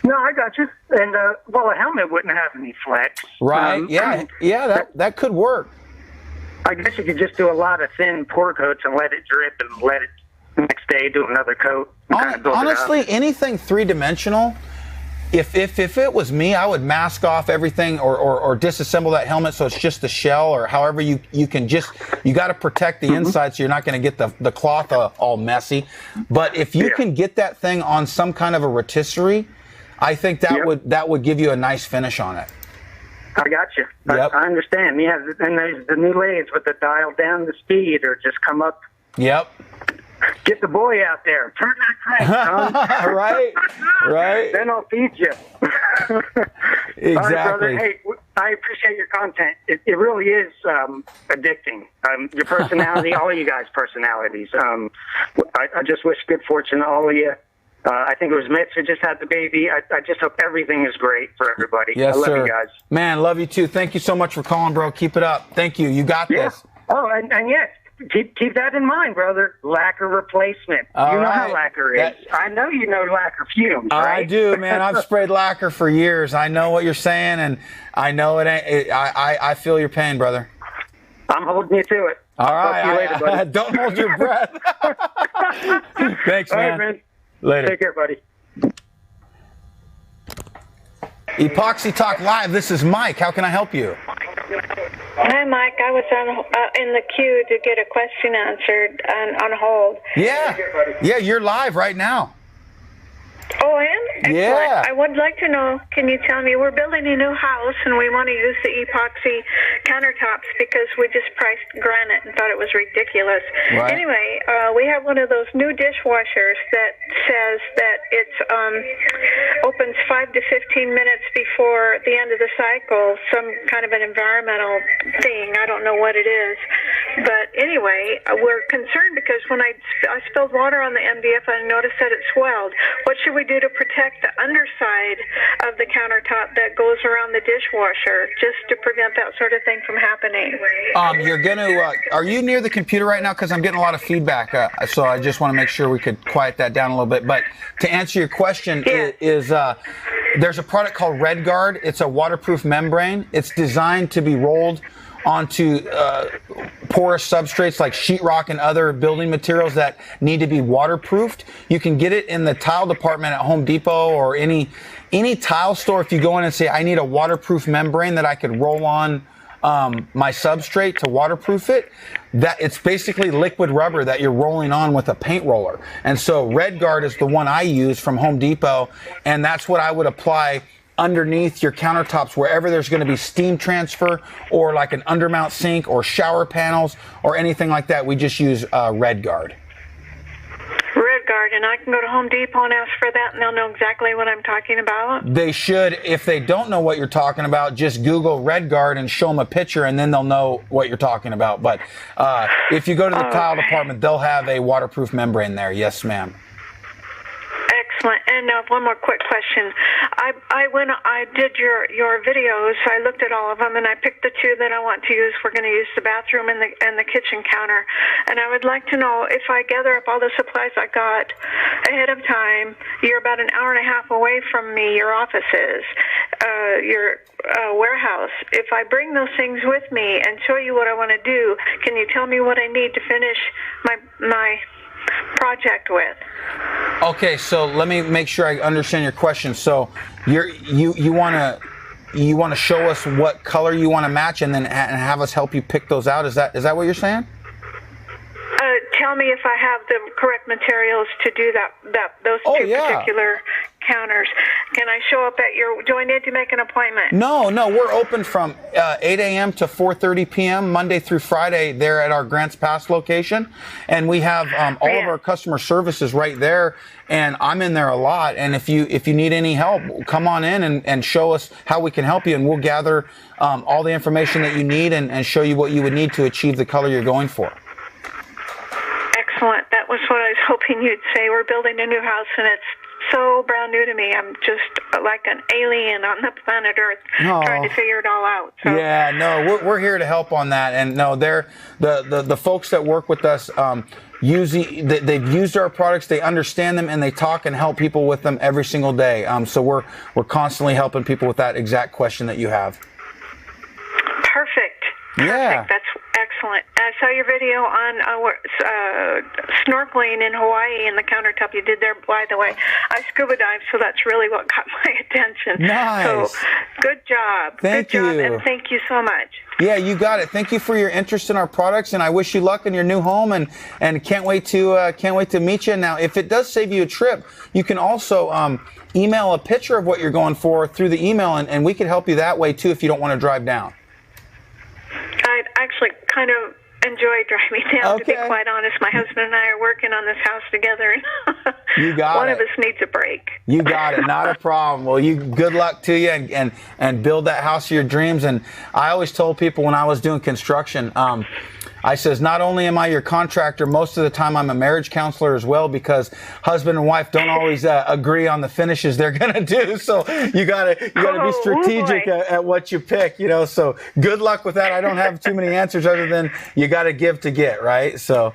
No, I got you. And a helmet wouldn't have any flex. Right? That could work. I guess you could just do a lot of thin pour coats and let it drip and let it next day do another coat. Honestly, anything three-dimensional, if it was me, I would mask off everything or disassemble that helmet so it's just the shell, or however you can you got to protect the inside so you're not going to get the cloth all messy. But if you can get that thing on some kind of a rotisserie, I think that would give you a nice finish on it. I got you. Yep. I understand. Yeah, and there's the new lathes with the dial down the speed or just come up. Yep. Get the boy out there. Turn that crank, son. Right. Then I'll feed you. Exactly. All right, brother. Hey, I appreciate your content. It really is addicting. Your personality, all of you guys' personalities. I just wish good fortune to all of you. I think it was Mitch who just had the baby. I just hope everything is great for everybody. Yes, I love sir. you guys. Man, love you too. Thank you so much for calling, bro. Keep it up. Thank you. You got this. Oh, and yes, keep that in mind, brother. Lacquer replacement. All you know right. how lacquer is. I know you know lacquer fumes, right? I do, man. I've sprayed lacquer for years. I know what you're saying, and I know it ain't. I feel your pain, brother. I'm holding you to it. All right. Talk to you later, buddy. Don't hold your breath. Thanks, man. All right, man. Later. Take care, buddy. Epoxy Talk Live. This is Mike. How can I help you? Hi, Mike. I was in the queue to get a question answered on hold. Yeah, you're live right now. Oh, I am? Excellent. Yeah. I would like to know, can you tell me, we're building a new house and we want to use the epoxy countertops because we just priced granite and thought it was ridiculous. Right. Anyway, we have one of those new dishwashers that says that it's opens 5 to 15 minutes before the end of the cycle, some kind of an environmental thing. I don't know what it is. But anyway, we're concerned because when I spilled water on the MDF, I noticed that it swelled. What should we do to protect the underside of the countertop that goes around the dishwasher, just to prevent that sort of thing from happening? You're going to, are you near the computer right now? Because I'm getting a lot of feedback, so I just want to make sure we could quiet that down a little bit. But to answer your question, there's a product called RedGuard. It's a waterproof membrane. It's designed to be rolled onto porous substrates like sheetrock and other building materials that need to be waterproofed. You can get it in the tile department at Home Depot or any tile store. If you go in and say, I need a waterproof membrane that I could roll on my substrate to waterproof it, that it's basically liquid rubber that you're rolling on with a paint roller. And so RedGuard is the one I use from Home Depot, and that's what I would apply underneath your countertops wherever there's going to be steam transfer or like an undermount sink or shower panels or anything like that. We just use RedGuard. RedGuard, and I can go to Home Depot and ask for that, and they'll know exactly what I'm talking about? They should. If they don't know what you're talking about, just Google RedGuard and show them a picture, and then they'll know what you're talking about. But if you go to the tile department, they'll have a waterproof membrane there. Yes, ma'am. Excellent. And one more quick question. I did your videos. I looked at all of them, and I picked the two that I want to use. We're going to use the bathroom and the kitchen counter. And I would like to know, if I gather up all the supplies I got ahead of time, you're about an hour and a half away from me, your office is, your warehouse. If I bring those things with me and show you what I want to do, can you tell me what I need to finish my project with? Okay, so let me make sure I understand your question. So you want to show us what color you want to match, and then have us help you pick those out. Is that what you're saying? Tell me if I have the correct materials to do those two particular counters. Can I show up at your? Do I need to make an appointment? No, we're open from 8 a.m. to 4:30 p.m. Monday through Friday there at our Grants Pass location, and we have all of our customer services right there. And I'm in there a lot. And if you need any help, come on in and show us how we can help you, and we'll gather all the information that you need and show you what you would need to achieve the color you're going for. Excellent. That was what I was hoping you'd say. We're building a new house, and it's so brand new to me. I'm just like an alien on the planet Earth, trying to figure it all out. So. Yeah, no, we're here to help on that. And no, they're the folks that work with us. They've used our products, they understand them, and they talk and help people with them every single day. So we're constantly helping people with that exact question that you have. Perfect. Yeah. That's excellent. I saw your video on snorkeling in Hawaii and the countertop you did there, by the way. I scuba dive, so that's really what got my attention. Nice. So good job. Thank you. And thank you so much. Yeah, you got it. Thank you for your interest in our products, and I wish you luck in your new home, and can't wait to meet you. Now, if it does save you a trip, you can also email a picture of what you're going for through the email, and we can help you that way too if you don't want to drive down. I actually kind of enjoy driving down, to be quite honest. My husband and I are working on this house together, and you got one it. of us needs a break. You got it. Not a problem. Well, good luck to you, and build that house of your dreams. And I always told people when I was doing construction, I says, not only am I your contractor, most of the time I'm a marriage counselor as well, because husband and wife don't always agree on the finishes they're going to do. So you gotta be strategic at what you pick, so good luck with that. I don't have too many answers other than you got to give to get, right? So.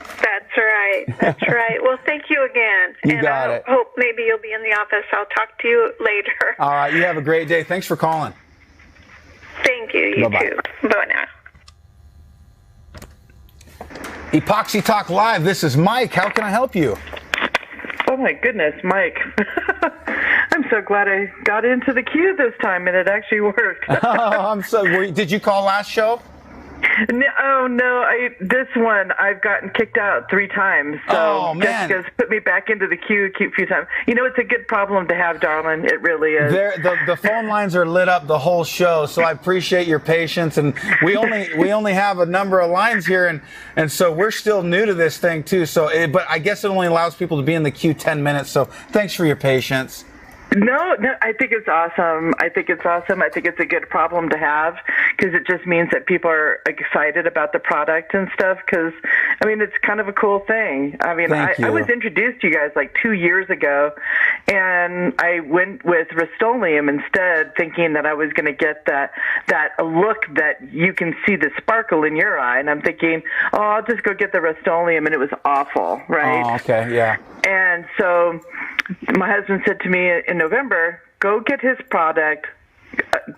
That's right. That's right. Well, thank you again. You got it. I hope maybe you'll be in the office. I'll talk to you later. All right. You have a great day. Thanks for calling. Thank you. You Bye-bye. too. Bye now. Epoxy Talk Live. This is Mike. How can I help you? Oh my goodness, Mike. I'm so glad I got into the queue this time and it actually worked. Did you call last show? Oh no! This one I've gotten kicked out 3 times. So oh man, Jessica's put me back into the queue a few times. You know, it's a good problem to have, darling. It really is. The phone lines are lit up the whole show, so I appreciate your patience. And we only have a number of lines here, and so we're still new to this thing too. So, but I guess it only allows people to be in the queue 10 minutes. So thanks for your patience. No, I think it's awesome. I think it's a good problem to have because it just means that people are excited about the product and stuff because, I mean, it's kind of a cool thing. I mean, I was introduced to you guys like 2 years ago, and I went with Rust-Oleum instead thinking that I was going to get that look that you can see the sparkle in your eye. And I'm thinking, oh, I'll just go get the Rust-Oleum, and it was awful, right? Oh, okay, yeah. And so my husband said to me in November, go get his product,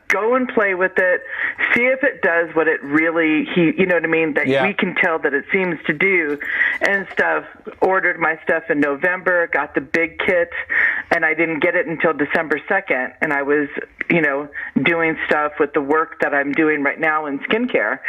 go and play with it, see if it does what it really, you know what I mean, that we can tell that it seems to do and stuff. Ordered my stuff in November, got the big kit, and I didn't get it until December 2nd. And I was, you know, doing stuff with the work that I'm doing right now in skincare.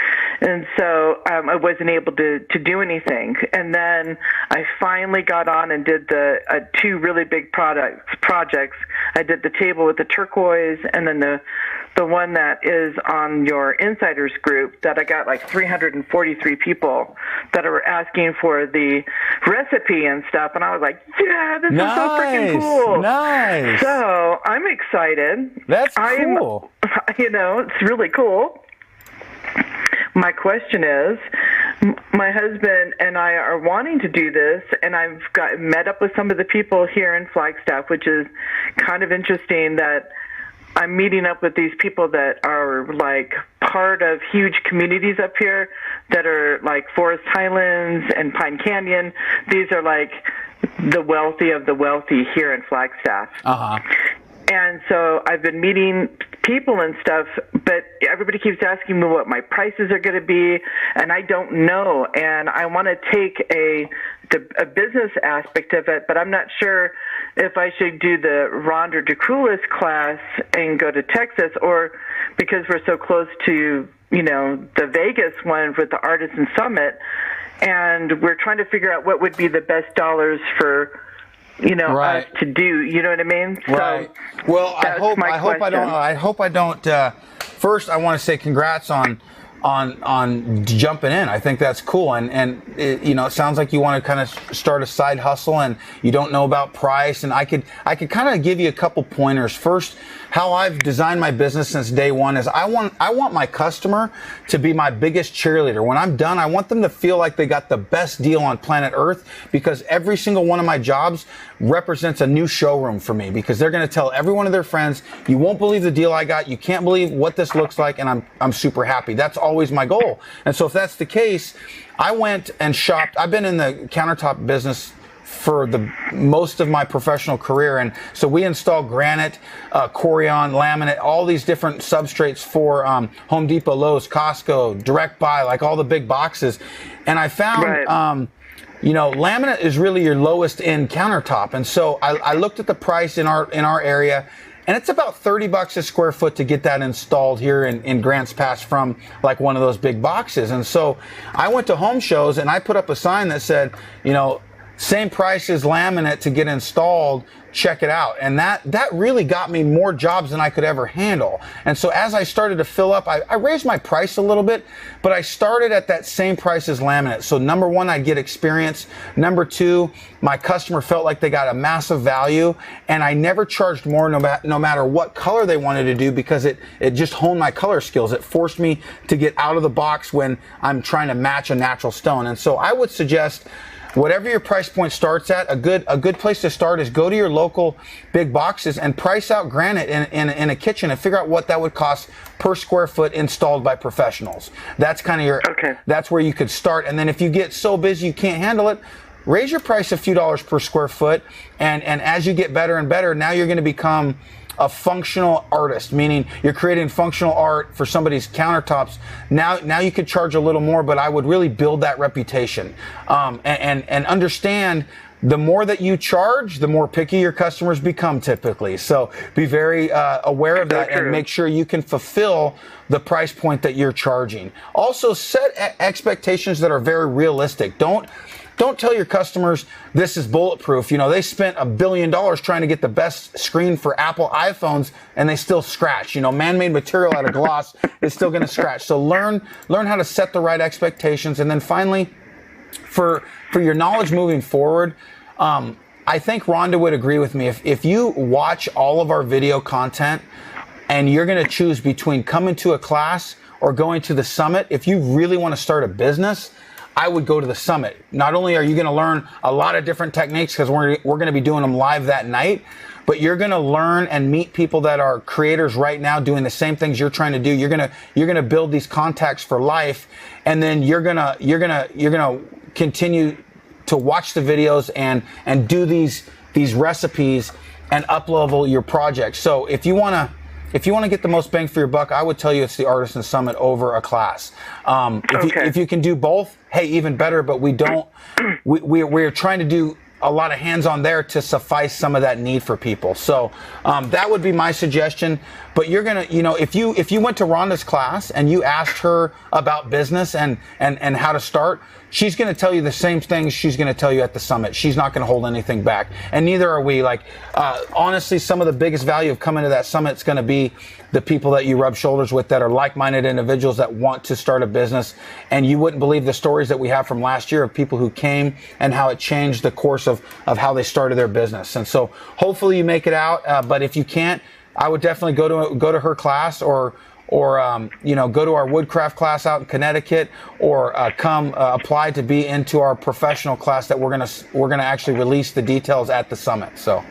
And so I wasn't able to do anything. And then I finally got on and did the 2 really big projects. I did the table with the turquoise and then the one that is on your insiders group that I got like 343 people that are asking for the recipe and stuff. And I was like, yeah, this is so freaking cool. Nice. So I'm excited. That's cool. You know, it's really cool. My question is, my husband and I are wanting to do this, and I've met up with some of the people here in Flagstaff, which is kind of interesting that I'm meeting up with these people that are like part of huge communities up here that are like Forest Highlands and Pine Canyon. These are like the wealthy of the wealthy here in Flagstaff. Uh-huh. And so I've been meeting people and stuff, but everybody keeps asking me what my prices are going to be, and I don't know. And I want to take a business aspect of it, but I'm not sure if I should do the Rhonda DeCrulis class and go to Texas, or because we're so close to, you know, the Vegas one with the Artisan Summit, and we're trying to figure out what would be the best dollars for, you know, us to do, you know what I mean? Right. So well, I hope I don't. First, I want to say congrats on jumping in. I think that's cool, and it, you know, it sounds like you want to kind of start a side hustle, and you don't know about price. And I could kind of give you a couple pointers. First, how I've designed my business since day one is I want my customer to be my biggest cheerleader. When I'm done, I want them to feel like they got the best deal on planet Earth, because every single one of my jobs represents a new showroom for me, because they're going to tell every one of their friends, you won't believe the deal I got, you can't believe what this looks like, and I'm super happy. That's always my goal. And so if that's the case, I went and shopped. I've been in the countertop business for the most of my professional career, and so we install granite, Corian, laminate, all these different substrates for Home Depot, Lowe's, Costco, Direct Buy, like all the big boxes. And I found you know, laminate is really your lowest end countertop. And so I looked at the price in our area, and it's about $30 a square foot to get that installed here in Grants Pass from like one of those big boxes. And so I went to home shows and I put up a sign that said, you know, same price as laminate to get installed, check it out. And that really got me more jobs than I could ever handle. And so as I started to fill up, I raised my price a little bit, but I started at that same price as laminate. So number one, I get experience. Number two, my customer felt like they got a massive value, and I never charged more no matter what color they wanted to do, because it just honed my color skills. It forced me to get out of the box when I'm trying to match a natural stone. And so I would suggest, whatever your price point starts at, a good place to start is go to your local big boxes and price out granite in a kitchen and figure out what that would cost per square foot installed by professionals. That's kind of your, that's where you could start. And then if you get so busy you can't handle it, raise your price a few dollars per square foot. And as you get better and better, now you're going to become a functional artist, meaning you're creating functional art for somebody's countertops. Now you could charge a little more, but I would really build that reputation, and understand the more that you charge, the more picky your customers become typically. So be very aware of that and make sure you can fulfill the price point that you're charging. Also, set expectations that are very realistic. Don't tell your customers this is bulletproof. You know, they spent $1 billion trying to get the best screen for Apple iPhones and they still scratch. You know, man-made material out of gloss is still going to scratch. So learn how to set the right expectations. And then finally, for your knowledge moving forward, I think Rhonda would agree with me. If you watch all of our video content and you're going to choose between coming to a class or going to the summit, if you really want to start a business, I would go to the summit. Not only are you going to learn a lot of different techniques because we're going to be doing them live that night, but you're going to learn and meet people that are creators right now doing the same things you're trying to do. You're going to build these contacts for life, and then you're going to continue to watch the videos and do these recipes and up-level your project. So if you want to get the most bang for your buck, I would tell you it's the Artisan Summit over a class. If you can do both, hey, even better. But we're trying to do a lot of hands-on there to suffice some of that need for people. So that would be my suggestion. But you're gonna, if you went to Rhonda's class and you asked her about business and how to start, she's going to tell you the same things she's going to tell you at the summit. She's not going to hold anything back, and neither are we. Like, honestly, some of the biggest value of coming to that summit is going to be the people that you rub shoulders with that are like-minded individuals that want to start a business. And you wouldn't believe the stories that we have from last year of people who came and how it changed the course of how they started their business. And so hopefully you make it out. But if you can't, I would definitely go to her class or go to our woodcraft class out in Connecticut, or come apply to be into our professional class that we're gonna actually release the details at the summit. So.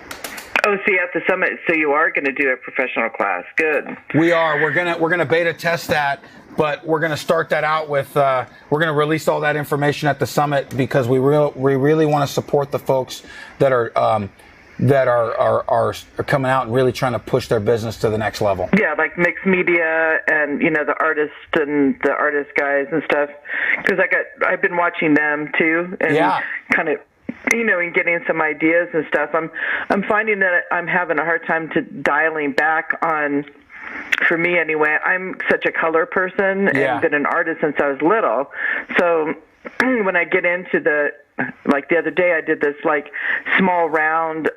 Oh, see, at the summit, so you are going to do a professional class. Good. We are. We're gonna beta test that, but we're gonna start that out with. We're gonna release all that information at the summit because we really want to support the folks that are coming out and really trying to push their business to the next level. Yeah, like mixed media and the artists and the artist guys and stuff. Because I've been watching them too, and kind of. And getting some ideas and stuff. I'm finding that I'm having a hard time to dialing back on, for me anyway, I'm such a color person and been an artist since I was little. So when I get into the other day I did this small round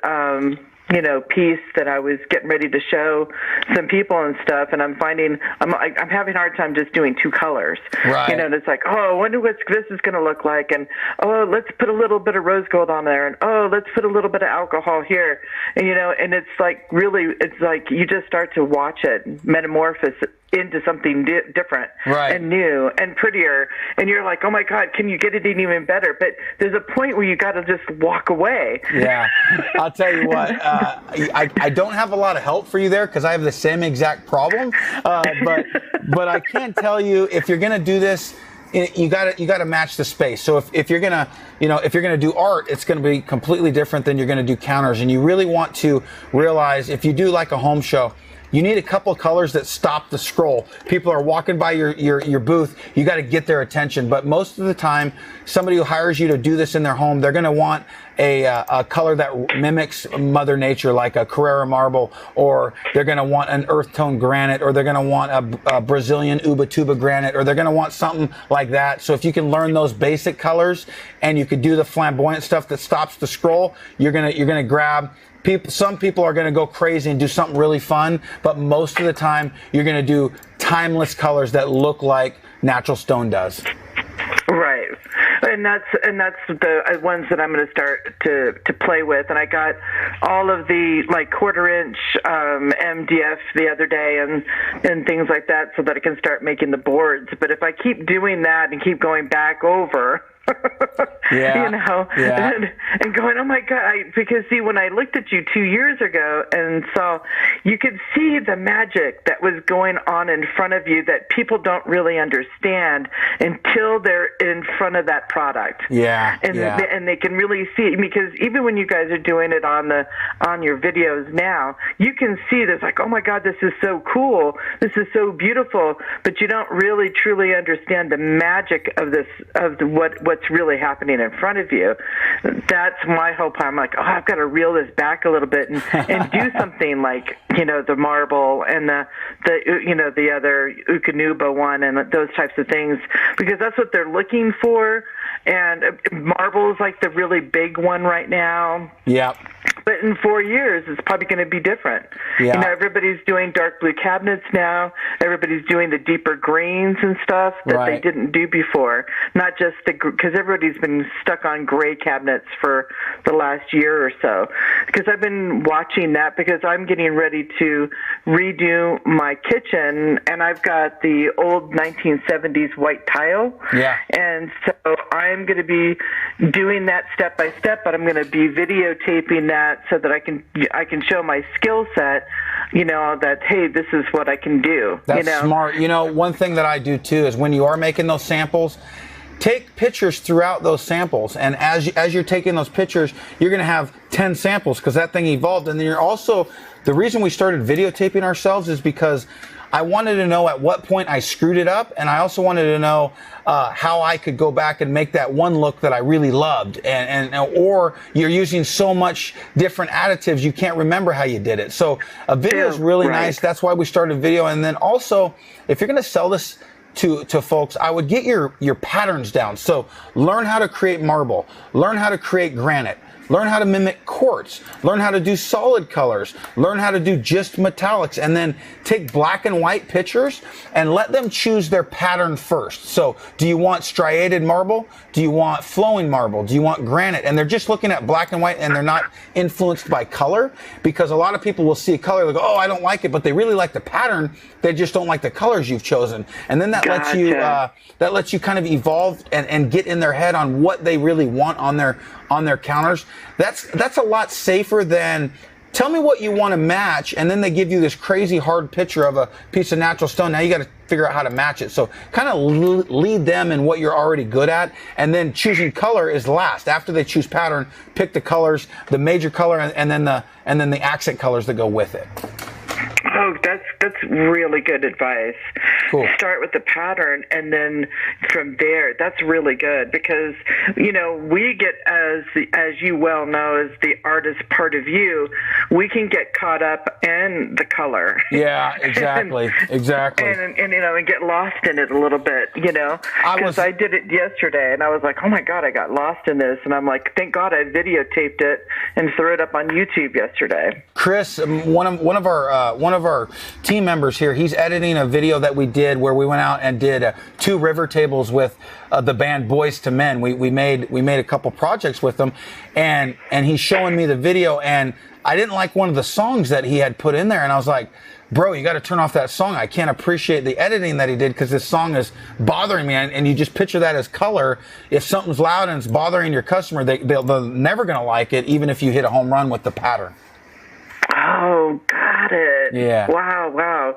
piece that I was getting ready to show some people and stuff, and I'm finding I'm having a hard time just doing two colors. Right. And it's like, oh, I wonder what this is going to look like, and oh, let's put a little bit of rose gold on there, and oh, let's put a little bit of alcohol here, and and it's like really, it's like you just start to watch it metamorphose into something different and new and prettier, and you're like, oh my God, can you get it even better? But there's a point where you got to just walk away. Yeah, I'll tell you what, I don't have a lot of help for you there because I have the same exact problem, but I can tell you, if you're gonna do this, you got to match the space. So if you're gonna do art, it's gonna be completely different than you're gonna do counters, and you really want to realize, if you do like a home show, you need a couple of colors that stop the scroll. People are walking by your booth. You got to get their attention. But most of the time, somebody who hires you to do this in their home, they're going to want a color that mimics Mother Nature, like a Carrara marble, or they're going to want an earth tone granite, or they're going to want a Brazilian Ubatuba granite, or they're going to want something like that. So if you can learn those basic colors and you could do the flamboyant stuff that stops the scroll, you're gonna grab. Some people are going to go crazy and do something really fun, but most of the time you're going to do timeless colors that look like natural stone does. Right. And that's the ones that I'm going to start to play with. And I got all of the 1/4 inch MDF the other day and things like that, so that I can start making the boards. But if I keep doing that and keep going back over, and going, oh my God, because see, when I looked at you 2 years ago and saw, you could see the magic that was going on in front of you that people don't really understand until they're in front of that product. And they can really see it, because even when you guys are doing it on your videos now, you can see this, like, oh my God, this is so cool, this is so beautiful, but you don't really truly understand the magic of this, of what's what's really happening in front of you. That's my whole plan. I'm like, oh, I've got to reel this back a little bit and do something like, the marble and the other Ukanuba one and those types of things, because that's what they're looking for. And marble is like the really big one right now. Yeah. But in 4 years, it's probably going to be different. Yeah. Everybody's doing dark blue cabinets now. Everybody's doing the deeper greens and stuff that they didn't do before. Not just because everybody's been stuck on gray cabinets for the last year or so. Because I've been watching that because I'm getting ready to redo my kitchen, and I've got the old 1970s white tile. Yeah. And so I'm going to be doing that step by step, but I'm going to be videotaping that so that I can show my skill set, that, hey, this is what I can do. That's smart. One thing that I do too is when you are making those samples, take pictures throughout those samples, and as you're taking those pictures, you're going to have 10 samples because that thing evolved. And then you're also, the reason we started videotaping ourselves is because I wanted to know at what point I screwed it up, and I also wanted to know how I could go back and make that one look that I really loved, or you're using so much different additives you can't remember how you did it. So a video is really nice. That's why we started video. And then also, if you're going to sell this to folks, I would get your patterns down. So learn how to create marble, learn how to create granite, learn how to mimic quartz, learn how to do solid colors, learn how to do just metallics, and then take black and white pictures and let them choose their pattern first. So do you want striated marble? Do you want flowing marble? Do you want granite? And they're just looking at black and white and they're not influenced by color, because a lot of people will see a color, they go, oh, I don't like it, but they really like the pattern. They just don't like the colors you've chosen. And then that lets you kind of evolve and get in their head on what they really want on their counters. That's a lot safer than tell me what you want to match, and then they give you this crazy hard picture of a piece of natural stone. Now you got to figure out how to match it. So kind of lead them in what you're already good at, and then choosing color is last. After they choose pattern, pick the colors, the major color, and then the accent colors that go with it. Oh, that's really good advice. Cool. Start with the pattern, and then from there, that's really good, because we get, as you well know, as the artist part of you, we can get caught up in the color. Yeah, exactly, exactly. And get lost in it a little bit, because I did it yesterday, and I was like, oh my God, I got lost in this, and I'm like, thank God I videotaped it and threw it up on YouTube yesterday. Chris, one of our team members here, he's editing a video that we did where we went out and did 2 river tables with the band Boys to Men. We made a couple projects with them, and he's showing me the video, and I didn't like one of the songs that he had put in there, and I was like, bro, you got to turn off that song. I can't appreciate the editing that he did because this song is bothering me. And you just picture that as color. If something's loud and it's bothering your customer, they're never going to like it, even if you hit a home run with the pattern. Oh, got it. Yeah. Wow.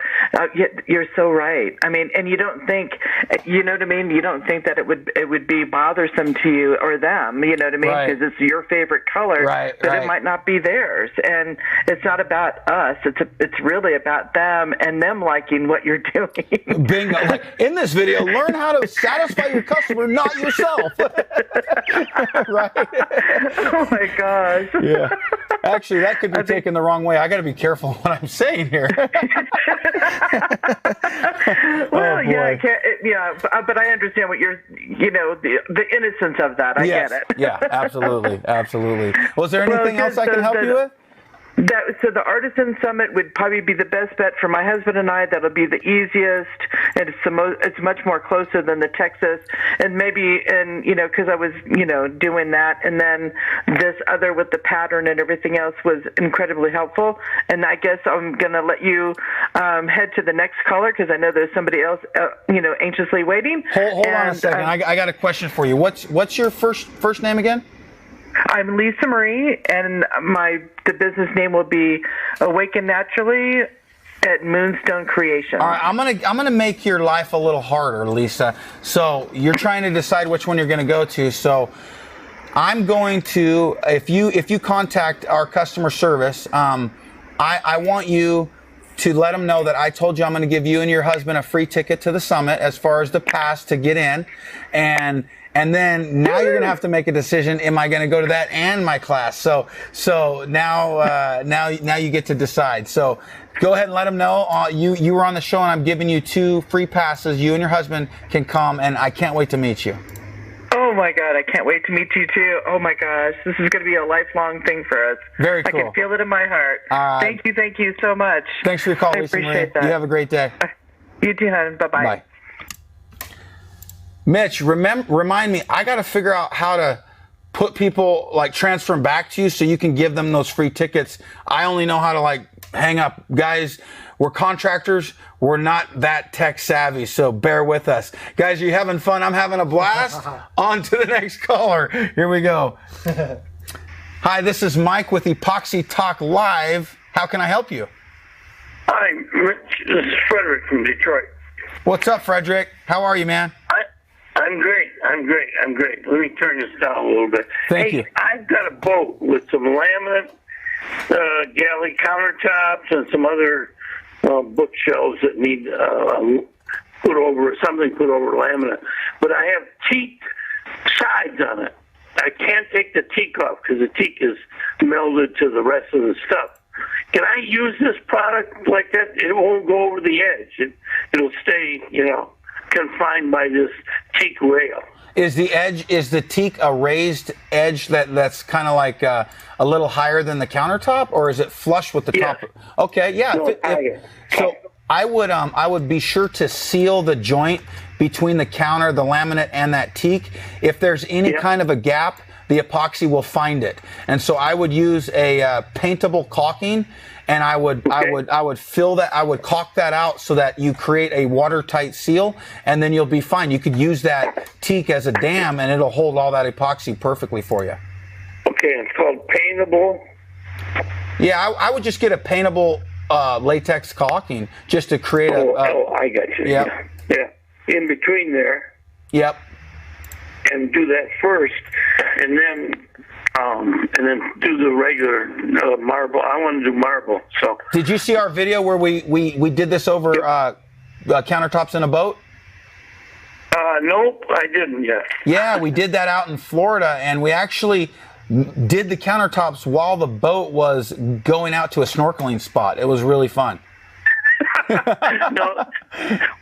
You're so right. I mean, and you don't think, you know what I mean? You don't think that it would be bothersome to you or them, you know what I mean? Because it's your favorite color, but it might not be theirs. And it's not about us. It's really about them and them liking what you're doing. Bingo. Like in this video, learn how to satisfy your customer, not yourself. Right? Oh my gosh. Yeah. Actually, that could be taken the wrong way. I got to be careful what I'm saying here. Well, but I understand what you're, the innocence of that. I get it. Yeah, absolutely. Was there anything else I can help you with? So the Artisan Summit would probably be the best bet for my husband and I. That'll be the easiest, and it's much more closer than the Texas. And maybe, because I was, doing that, and then this other with the pattern and everything else was incredibly helpful. And I guess I'm going to let you head to the next caller, because I know there's somebody else, anxiously waiting. Hold on a second. I got a question for you. What's your first name again? I'm Lisa Marie, and the business name will be Awaken Naturally at Moonstone Creation. All right, I'm gonna make your life a little harder, Lisa. So you're trying to decide which one you're gonna go to. So I'm going to, if you contact our customer service, I want you to let them know that I told you I'm going to give you and your husband a free ticket to the summit as far as the pass to get in, And then now you're going to have to make a decision. Am I going to go to that and my class? So now you get to decide. So go ahead and let them know. You were on the show, and I'm giving you 2 free passes. You and your husband can come, and I can't wait to meet you. Oh my God, I can't wait to meet you too. Oh my gosh, this is going to be a lifelong thing for us. Very cool. I can feel it in my heart. Thank you so much. Thanks for your call, I Lisa appreciate Marie. that. You have a great day. You too, hon. Bye-bye. Bye. Mitch, remind me, I got to figure out how to put people, like, transfer them back to you so you can give them those free tickets. I only know how to, like, hang up. Guys, we're contractors. We're not that tech savvy, so bear with us. Guys, are you having fun? I'm having a blast. On to the next caller. Here we go. Hi, this is Mike with Epoxy Talk Live. How can I help you? Hi, Rich. This is Frederick from Detroit. What's up, Frederick? How are you, man? I'm great. Let me turn this down a little bit. Thank you. I've got a boat with some laminate galley countertops and some other bookshelves that need put over laminate. But I have teak sides on it. I can't take the teak off because the teak is melded to the rest of the stuff. Can I use this product like that? It won't go over the edge. It'll stay, confined by this teak rail. Is the teak a raised edge that's kind of like a little higher than the countertop, or is it flush with the top? Okay, yeah. No, So I would be sure to seal the joint between the counter, the laminate, and that teak. If there's any kind of a gap, the epoxy will find it. And so I would use a paintable caulking, and I would fill that, I would caulk that out so that you create a watertight seal, and then you'll be fine. You could use that teak as a dam, and it'll hold all that epoxy perfectly for you. Okay, it's called paintable. Yeah, I would just get a paintable latex caulking just to create I got you. Yeah. In between there. Yep. And do that first, and then do the regular marble. I want to do marble. So. Did you see our video where we did this over countertops in a boat? Nope, I didn't yet. Yeah, we did that out in Florida, and we actually did the countertops while the boat was going out to a snorkeling spot. It was really fun. No,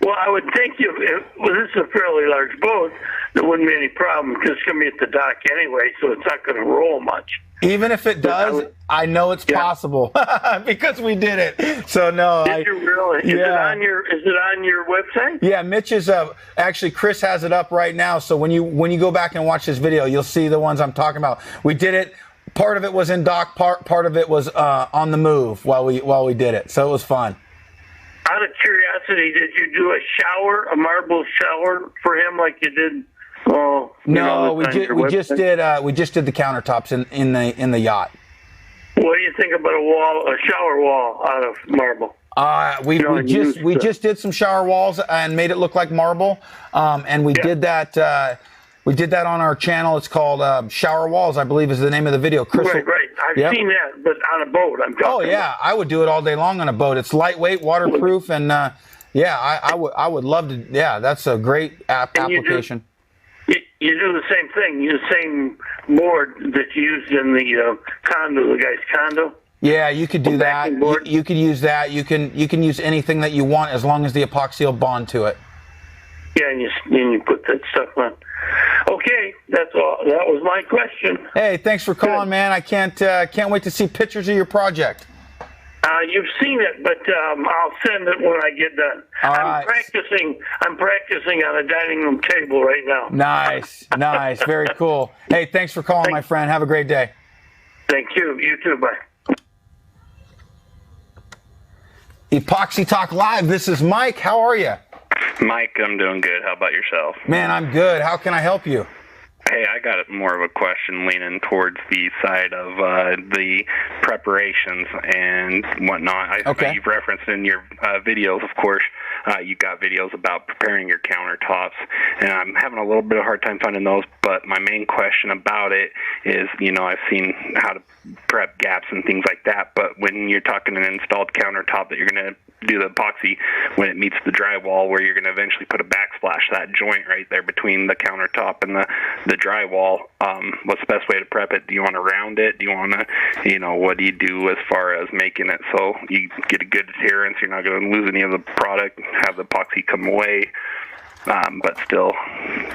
well, I would think this is a fairly large boat, there wouldn't be any problem because it's going to be at the dock anyway, so it's not going to roll much. Even if it does, I know it's possible because we did it. So no, did you really? Is it on your website? Yeah, Mitch is actually Chris has it up right now. So when you go back and watch this video, you'll see the ones I'm talking about. We did it. Part of it was in dock. Part of it was on the move while we did it. So it was fun. Out of curiosity, did you do a marble shower for him like you did? No, we just did the countertops in the yacht. What do you think about a shower wall out of marble? We just did some shower walls and made it look like marble, and we did that. We did that on our channel. It's called Shower Walls, I believe is the name of the video. Crystal, right. I've seen that, but on a boat. I'm talking. Oh yeah, I would do it all day long on a boat. It's lightweight, waterproof, and I would love to. Yeah, that's a great application. You do the same thing. You use the same board that you used in the condo, the guy's condo. Yeah, you could do that. You could use that. You can use anything that you want as long as the epoxy will bond to it. Yeah, and you put that stuff on. Okay, that's all. That was my question. Hey, thanks for calling, man. I can't wait to see pictures of your project. You've seen it, but I'll send it when I get done. I'm practicing on a dining room table right now. Nice, very cool. Hey, thanks for calling, my friend. Have a great day. Thank you. You too. Bye. Epoxy Talk Live. This is Mike. How are you? Mike, I'm doing good. How about yourself? Man, I'm good. How can I help you? Hey, I got more of a question leaning towards the side of the preparations and whatnot. You've referenced in your videos, of course, you got videos about preparing your countertops, and I'm having a little bit of a hard time finding those, but my main question about it is, I've seen how to prep gaps and things like that, but when you're talking an installed countertop that you're going to do the epoxy when it meets the drywall where you're going to eventually put a backsplash that joint right there between the countertop and the drywall. What's the best way to prep it? Do you want to round it? Do you want to, what do you do as far as making it so you get a good adherence? You're not going to lose any of the product, have the epoxy come away. But still.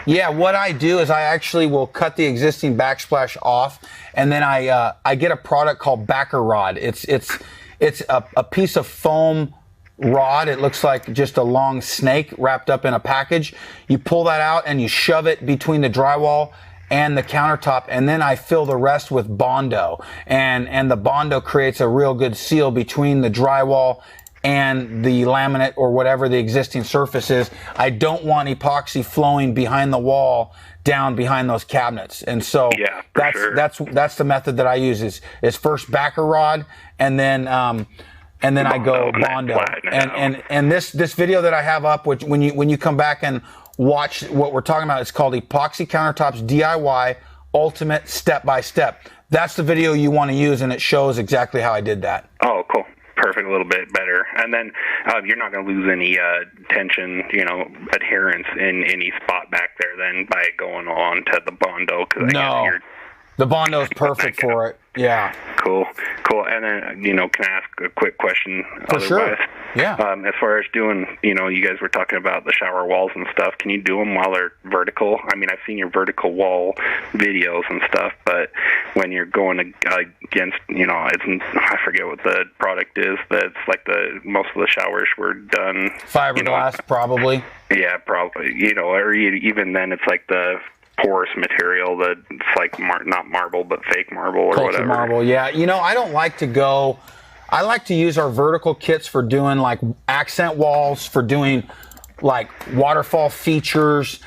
Yeah, what I do is I actually will cut the existing backsplash off, and then I get a product called backer rod. It's a piece of foam rod. It looks like just a long snake wrapped up in a package. You pull that out and you shove it between the drywall and the countertop, and then I fill the rest with Bondo, and the Bondo creates a real good seal between the drywall and the laminate or whatever the existing surface is. I don't want epoxy flowing behind the wall down behind those cabinets. And so that's the method that I use is first backer rod and then I go Bondo. And this video that I have up, which when you come back and watch what we're talking about, it's called Epoxy Countertops DIY Ultimate Step by Step. That's the video you want to use, and it shows exactly how I did that. Oh, cool. Perfect, a little bit better. And then you're not going to lose any tension, adherence in any spot back there then by going on to the Bondo. No, the Bondo is perfect for it. Yeah. Cool. And then, can I ask a quick question? For sure. Yeah. As far as doing, you guys were talking about the shower walls and stuff. Can you do them while they're vertical? I mean, I've seen your vertical wall videos and stuff, but when you're going against, I forget what the product is. That's like most of the showers were done. Fiberglass, probably. Yeah, probably. Or even then, it's like the porous material that's like not marble but fake marble or Culture whatever. Marble, yeah. I don't like to go. I like to use our vertical kits for doing like accent walls, for doing like waterfall features,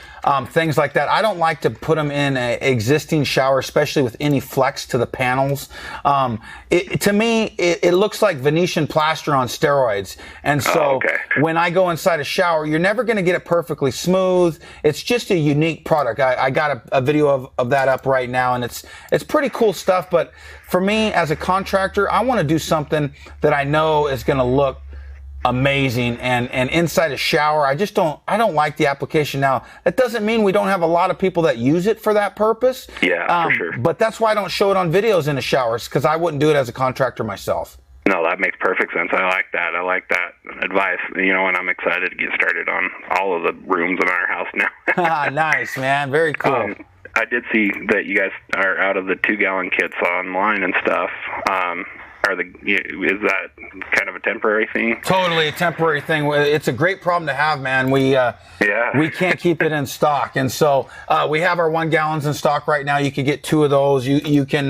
things like that. I don't like to put them in an existing shower, especially with any flex to the panels. To me, it looks like Venetian plaster on steroids. And so when I go inside a shower, you're never going to get it perfectly smooth. It's just a unique product. I got a video of that up right now, and it's pretty cool stuff. But for me, as a contractor, I want to do something that I know is going to look amazing and inside a shower. I don't like the application. Now, that doesn't mean we don't have a lot of people that use it for that purpose. Yeah, for sure. But that's why I don't show it on videos in the showers, because I wouldn't do it as a contractor myself. No, that makes perfect sense. I like that. I like that advice. And I'm excited to get started on all of the rooms in our house now. Nice, man. Very cool. I did see that you guys are out of the 2-gallon kits online and stuff. Is that kind of a temporary thing? Totally a temporary thing. It's a great problem to have, man. We can't keep it in stock, and so we have our 1 gallons in stock right now. You can get 2 of those. You can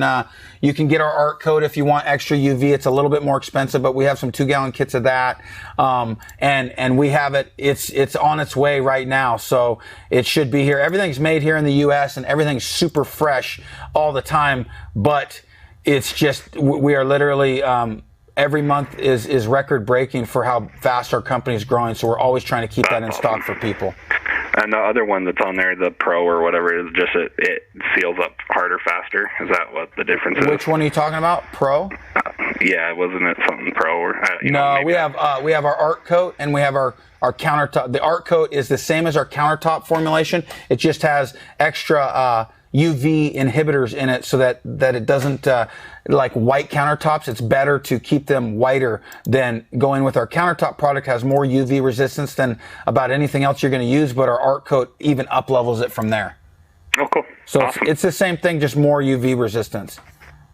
get our art coat if you want extra UV. It's a little bit more expensive, but we have some 2-gallon kits of that, and we have it. It's on its way right now, so it should be here. Everything's made here in the U.S. and everything's super fresh all the time, but it's just, we are literally, every month is record breaking for how fast our company is growing. So we're always trying to keep that in stock for people. And the other one that's on there, the Pro or whatever, is just it seals up harder, faster. Is that what the difference is? Which one are you talking about? Pro? Yeah, wasn't it something Pro? Or, no, we have our art coat and we have our countertop. The art coat is the same as our countertop formulation. It just has extra UV inhibitors in it so that it doesn't, like white countertops, it's better to keep them whiter than going with our countertop product. Has more UV resistance than about anything else you're going to use, but our art coat even up levels it from there. Oh, cool. So awesome. It's the same thing, just more UV resistance.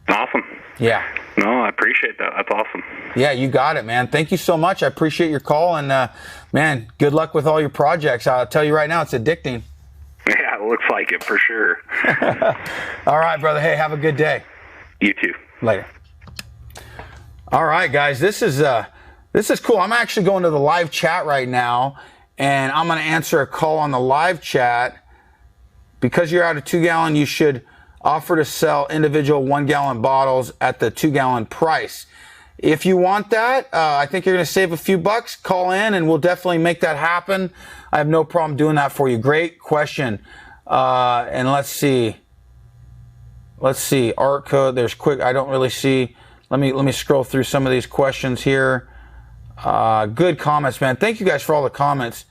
Awesome. Yeah. No, I appreciate that. That's awesome. Yeah, you got it, man. Thank you so much. I appreciate your call, and man, good luck with all your projects. I'll tell you right now, it's addicting. Yeah, it looks like it for sure. All right, brother. Hey, have a good day. You too. Later. All right, guys. This is cool. I'm actually going to the live chat right now, and I'm going to answer a call on the live chat. Because you're out of 2-gallon, you should offer to sell individual 1-gallon bottles at the 2-gallon price. If you want that, I think you're going to save a few bucks. Call in, and we'll definitely make that happen. I have no problem doing that for you. Great question. And let's see. Art code. There's quick. I don't really see. Let me scroll through some of these questions here. Good comments, man. Thank you guys for all the comments.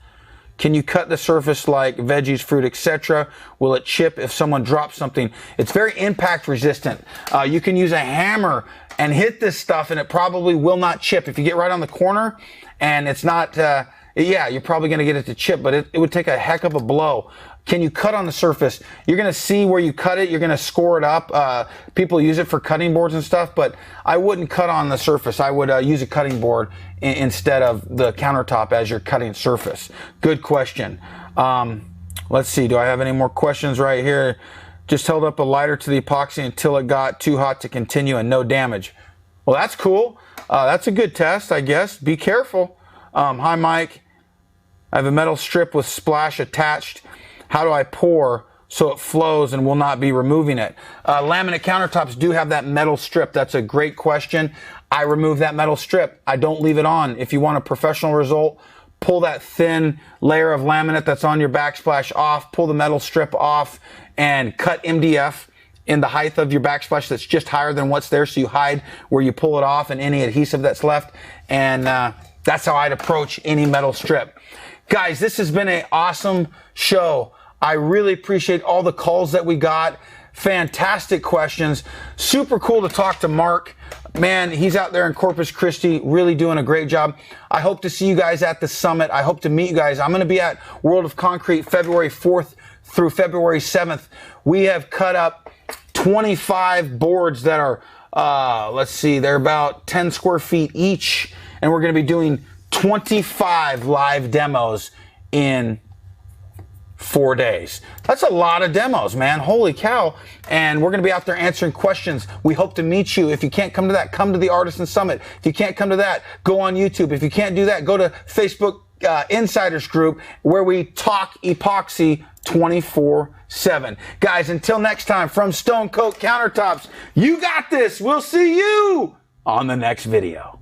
Can you cut the surface like veggies, fruit, etc.? Will it chip if someone drops something? It's very impact resistant. You can use a hammer and hit this stuff and it probably will not chip. If you get right on the corner and it's not, yeah, you're probably going to get it to chip, but it would take a heck of a blow. Can you cut on the surface? You're going to see where you cut it. You're going to score it up. People use it for cutting boards and stuff, but I wouldn't cut on the surface. I would use a cutting board instead of the countertop as your cutting surface. Good question. Let's see. Do I have any more questions right here? Just held up a lighter to the epoxy until it got too hot to continue and no damage. Well, that's cool. That's a good test, I guess. Be careful. Hi, Mike. I have a metal strip with splash attached. How do I pour so it flows and will not be removing it? Laminate countertops do have that metal strip. That's a great question. I remove that metal strip. I don't leave it on. If you want a professional result, pull that thin layer of laminate that's on your backsplash off, pull the metal strip off, and cut MDF in the height of your backsplash that's just higher than what's there, so you hide where you pull it off and any adhesive that's left. And that's how I'd approach any metal strip. Guys, this has been an awesome show. I really appreciate all the calls that we got. Fantastic questions. Super cool to talk to Mark. Man, he's out there in Corpus Christi really doing a great job. I hope to see you guys at the summit. I hope to meet you guys. I'm going to be at World of Concrete February 4th through February 7th. We have cut up 25 boards that are, let's see, they're about 10 square feet each. And we're going to be doing 25 live demos in 4 days. That's a lot of demos, man. Holy cow. And we're going to be out there answering questions. We hope to meet you. If you can't come to that, come to the Artisan Summit. If you can't come to that, go on YouTube. If you can't do that, go to Facebook Insiders Group where we talk epoxy 24/7. Guys, until next time, from Stone Coat Countertops, you got this. We'll see you on the next video.